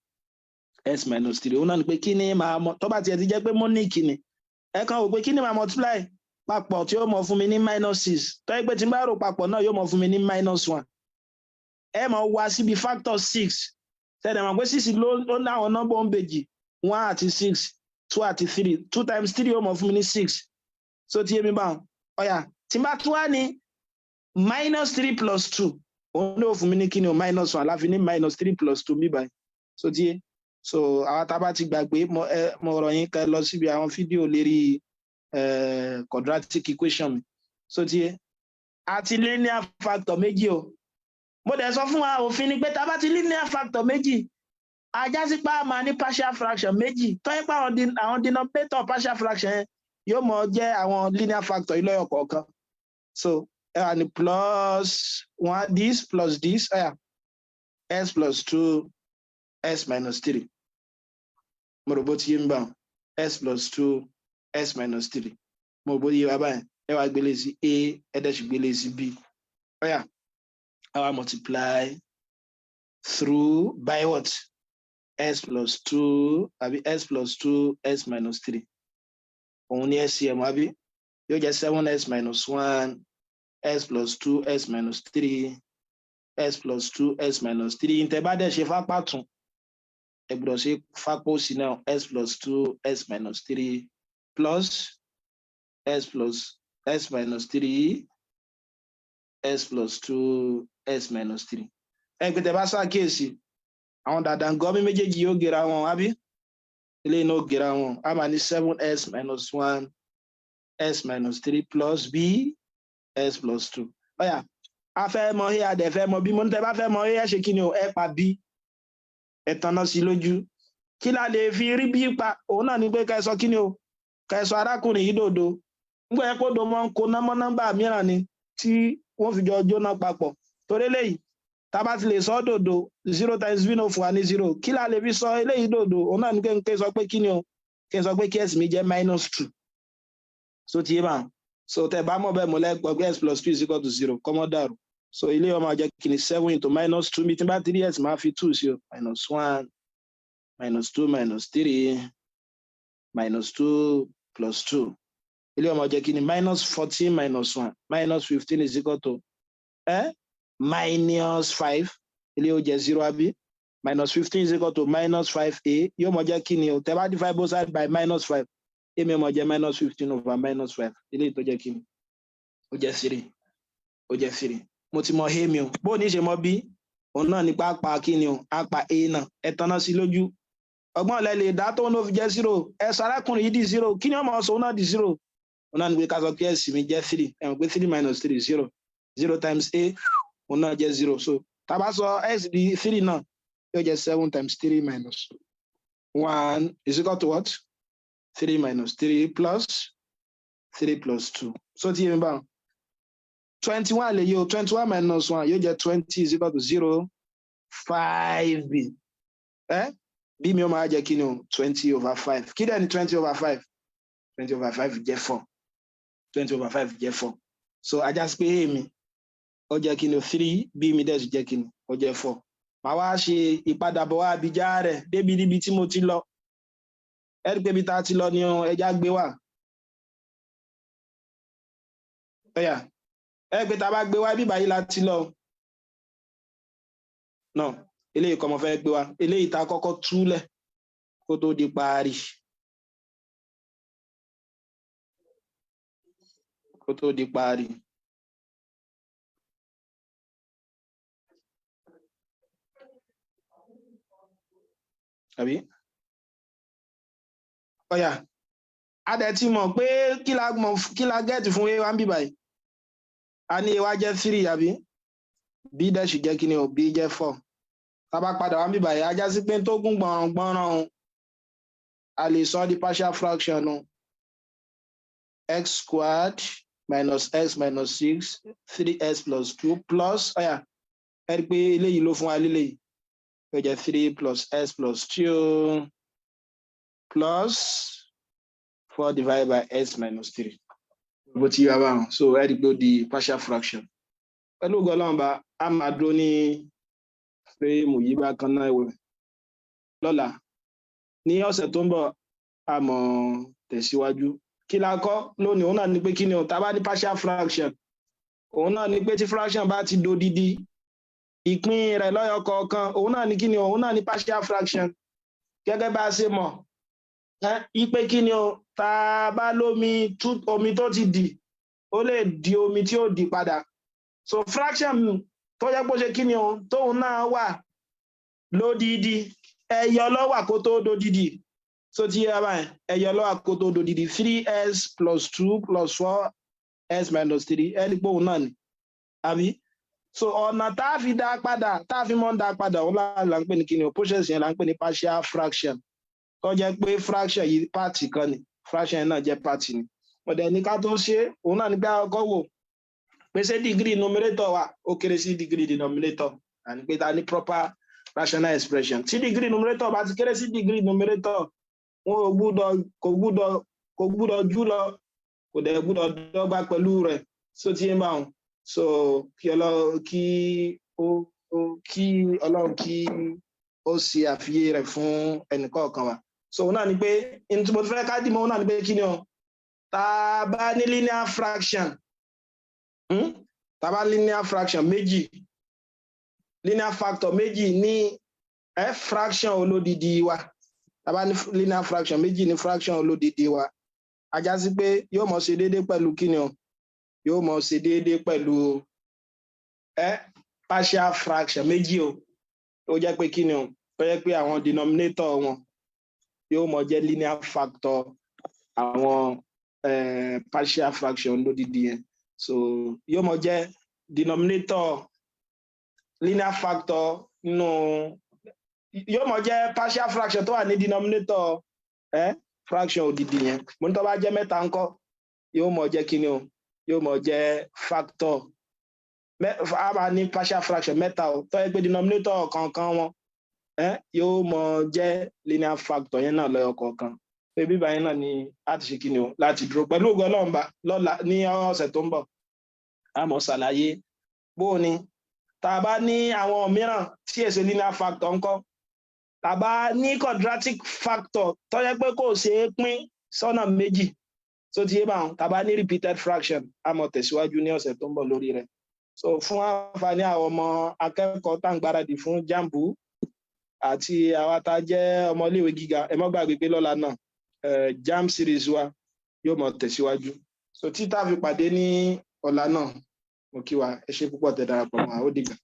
s minus 3. Òun náà ni pé kí ni máa mọ tó bá tiẹ̀ ti jẹ́ pé mo ní kí ni. Ẹ kàn wò pé kí ni máa multiply papọ̀ tí ó mọ fún mi ní minus 6. Tó yẹ pé tí n bá rò papọ̀ náà yóò mọ fún mi ní minus 1. Ẹ máa wá síbi factor 6. Ṣẹ̀dẹ̀ mọ̀ pé 6 ló ní àwọn nọ́mbà òǹbejì 1 àti 6 2 àti 3. 2 times 3 yóò mọ fún mi ní 6. So tí èmi bá wọn ọ̀yà tí n bá tún wá ní minus 3 plus 2. Òun ló fún mi ní kí ni o minus 1 láfi ní minus 3 plus 2 bí báyìí. So tí so àwọn tá bá ti gbàgbé mo rọ̀ yín ká lọ síbi àwọn fídíò lérí quadratic equation mi. So tí àti linear factor méjì o. Mo dẹ̀ sọ fún wa òfin ni pé tá bá ti linear factor méjì ajá sí pa máa ní partial fraction méjì tó yẹ pé àwọn denominator partial fraction yẹn yóò mọ jẹ́ àwọn linear factor ìlọ́yọ̀ kọ̀ọ̀kan. So and plus 1 this plus this s plus 2 s minus 3. Mo rò bó ti yé ń bá s plus 2 s minus 3. Mo rò bó yé wa báyìí ẹ wá gbélé sí a ẹ dẹ̀ sì gbélé sí b. I multiply through by what? S plus 2 àbí s plus 2 s minus 3. Òun ní SCM àbí yóò jẹ́ 7s minus 1 s plus 2 s minus 3 s plus 2 s minus 3. Ntẹ́ bá dẹ̀ ṣe fápá tún ẹ gbọ́dọ̀ ṣe fápá òsì náà s plus 2 s minus 3 plus s plus s minus 3 s plus 2 s minus 3. Ẹ pé tẹ́ bá ṣàkíyèsí àwọn dàdàngọ́mí méjèèjì yóò gera wọn àbí eléyìí náà gera wọn a máa ní 7s minus 1 s minus 3 plus b s plus 2. Ọ̀yà a fẹ́ mọ a dẹ̀ fẹ́ mọ b. Mo ní tẹ́ bá fẹ́ mọ a ṣe kí ni o ẹ pa b ẹ tanná sí lójú. Kí la lè fi rí b pa? Òun náà ni pé ká ẹ sọ kí ni o ká ẹ sọ arákùnrin yìí dòdo. Nígbà yẹn kó do mọ́ ń kó nọ́mbà mìíràn ni tí wọ́n fi jọ jóná papọ̀. Torí eléyìí tá bá ti lè sọ dòdo 0 times b no fún wa ní 0. Kí la lè fi sọ eléyìí dòdo? Òun náà ni pé sọ pé kí ni o kí n sọ pé kí s mi jẹ́ minus 2. So ti yé bá so tẹ́ bá mọ̀ bẹ́ẹ̀ mo lẹ́gbọ̀ọ́ pé s plus 2 is equal to 0 kọ́mọ́ dàrú. So ilé ọmọ jẹ́ kí ni 7 into minus 2 mi tí bá 3s máa fi 2 sí o minus 1 minus 2 minus 3 minus 2 plus 2. Ilé ọmọ jẹ́ kí ni minus 14 minus 1 minus 15 is equal to minus 5. Ilé ó jẹ́ 0 àbí minus 15 is equal to minus 5a. Yóò mọ jẹ́ kí ni o tẹ́ bá divide both sides by minus 5. Èmi ọmọ jẹ́ minus 15 over minus 5. Ilé tó jẹ́ kí ni ó jẹ́ 3. Ó jẹ́ 3. Mo ti mọ a mi o bó ní ṣe mọ b òun náà ní pápá kí ni o á pa a náà ẹ tanná sí lójú. Ọgbọ́n lẹ lè dá tó ń fi jẹ́ 0 ẹ sọ arákùnrin yìí di 0 kí ni ọmọ sọ náà di 0. Òun náà ní pé ká sọ pé s mi jẹ́ 3 ẹ mọ̀ pé 3 minus 3 0 0 times a òun náà jẹ́ 0. So tá bá sọ s di 3 náà yóò jẹ́ 7 times 3 minus 1 is equal to what? 3 minus 3 plus 3 plus 2. So tí yé mi bá 21 lè yóò 21 minus 1 yóò jẹ́ 20 is equal to 0 5b. B mi ó máa jẹ́ kí ni o 20 over 5. Kí dẹ̀ ni 20 over 5? 20 over 5 jẹ́ 4. 20 over 5 jẹ́ 4. So ajá sí pé a mi ó jẹ́ kí ni o 3 b mi dẹ̀ sì jẹ́ kí ni ó jẹ́ 4. Màá wá ṣe ìpadàbọ̀ wá abijá rẹ̀ débi níbi tí mo ti lọ. Ẹ rí pé bí ta ti lọ ni ẹja gbé wà ọ̀yà ẹ pé tá a bá gbé wá bíbá yìí láti lọ no eléyìí kọ́ mo fẹ́ gbé wá eléyìí tá a kọ́kọ́ túlẹ̀ kó tó di parí àbí ọ̀yà a dẹ̀ ti mọ̀ pé kí la gẹ́ẹ̀tì fún a1 bíbá yìí a ní a1 jẹ́ 3 àbí b dash jẹ́ kí ni o b jẹ́ 4 tá a bá padà wá bíbá yìí a já sí pé tó gún gbọ̀nràn a lè sọ di partial fraction x squared minus x minus 6 3x plus 2 plus ọ̀yà ẹ rí pé eléyìí ló fún wa léléyìí ó jẹ́ 3 plus x plus 2 plus 4 divided by x minus 3 bó ti yá báwọn so ẹ rí pé ó di partial fraction pẹ̀lú gọlọ́mbà a máa dúró ní fírémù yìí bákan náà ìwé lọ́la ní ọ̀sẹ̀ tó ń bọ̀ a mọ̀ tẹ̀síwájú kí la kọ́ lónìí òun náà ni pé kí ni o tá bá ní partial fraction òun náà ni pé tí fraction bá ti dodidi ìpín rẹ̀ lọ́yọ kọ̀ọ̀kan òun náà ni kí ni o òun náà ni partial fraction gẹ́gẹ́ bá a ṣe mọ̀ ipe kí ni o tá bá lómi omi tó ti dì ó lè di omi tí ó dì padà so fraction tó yẹ kó ṣe kí ni o tóun náà wà lódìdí ẹyọ ló wà kó tó dodidi so ti yẹ báyìí ẹyọ ló wà kó tó dodidi 3s plus 2 plus 4s minus 3 ẹni pé òun náà ni àbí so ọ̀nà tá a fi dá padà tá a fi mọ́ dá padà òun là ń pè ní kí ni o process yẹn là ń pè ní partial fraction tó jẹ́ pé fraction yìí pàtì kan ni fraction yẹn náà jẹ́ pàtì ni ọ̀dẹ̀ ní ká tó ṣe òun náà ní pé àkọ́kọ́ wò pé ṣé degree numerator wa ó kéré sí degree denominator àní pé ta ní proper rational expression tí degree numerator bá ti kéré sí degree numerator wọn kò gbúdọ̀ jù lọ kò dẹ̀ gbúdọ̀ dọ́gba pẹ̀lú rẹ̀ so tí ń bá wọn so kí Ọlọ́run kí ó ṣe àfiyè rẹ̀ fún ẹnìkọ̀ọ̀kan wa so òun náà ni pé ní tí mo fẹ́ ká dìmọ̀ òun náà ni pé kí ni o tá a bá ní linear fraction tá a bá linear fraction méjì linear factor méjì ní fraction olódìdí wa tá a bá ní linear fraction méjì ní fraction olódìdí wa a já sí pé yóò mọ̀ ṣe déédéé pẹ̀lú kí ni o yóò mọ̀ ṣe déédéé pẹ̀lú partial fraction méjì o ó jẹ́ pé kí ni o tó jẹ́ pé àwọn denominator wọn yóò mọ̀ jẹ́ linear factor àwọn partial fraction lódìdí yẹn so yóò mọ̀ jẹ́ denominator linear factor nínú yóò mọ̀ jẹ́ partial fraction tó wà ní denominator fraction òdìdí yẹn mo ní tó bá jẹ́ mẹ́ta ńkọ́ yóò mọ̀ jẹ́ kí ni o yóò mọ̀ jẹ́ factor a máa ní partial fraction mẹ́ta o tó yẹ pé denominator kọ̀ọ̀kan wọn yóò mọ̀ jẹ́ linear factor yẹn náà lọ́yọ̀ kọ̀ọ̀kan pé bíbá yẹn náà ni láti ṣe kí ni o láti dúró pẹ̀lú ògo Ọlọ́run lọ́la ní ọ̀sẹ̀ tó ń bọ̀ a mọ̀ ṣàlàyé bó o ní tá a bá ní àwọn mìíràn tí èsè linear factor ńkọ́ tá a bá ní quadratic factor tó yẹ pé kò ṣeé pín sọ́nà méjì tó ti yé bá wọn tá a bá ní repeated fraction a mọ̀ tẹ̀síwájú ní ọ̀sẹ̀ tó ń bọ̀ lórí rẹ̀ so fún àǹfààní àwọn ọmọ akẹ́kọ̀ọ́ tá à ń gbáradì fún jambu àti àwa tá a jẹ́ ọmọléèwé gíga ẹ má gbàgbé pé lọ́la náà jam series wa yóò mọ̀ tẹ̀síwájú so tí tá a fi pàdé ní ọ̀la náà mo kí wa ẹ ṣé púpọ̀ tẹ́ darapọ̀ mọ́ ó dìgbà.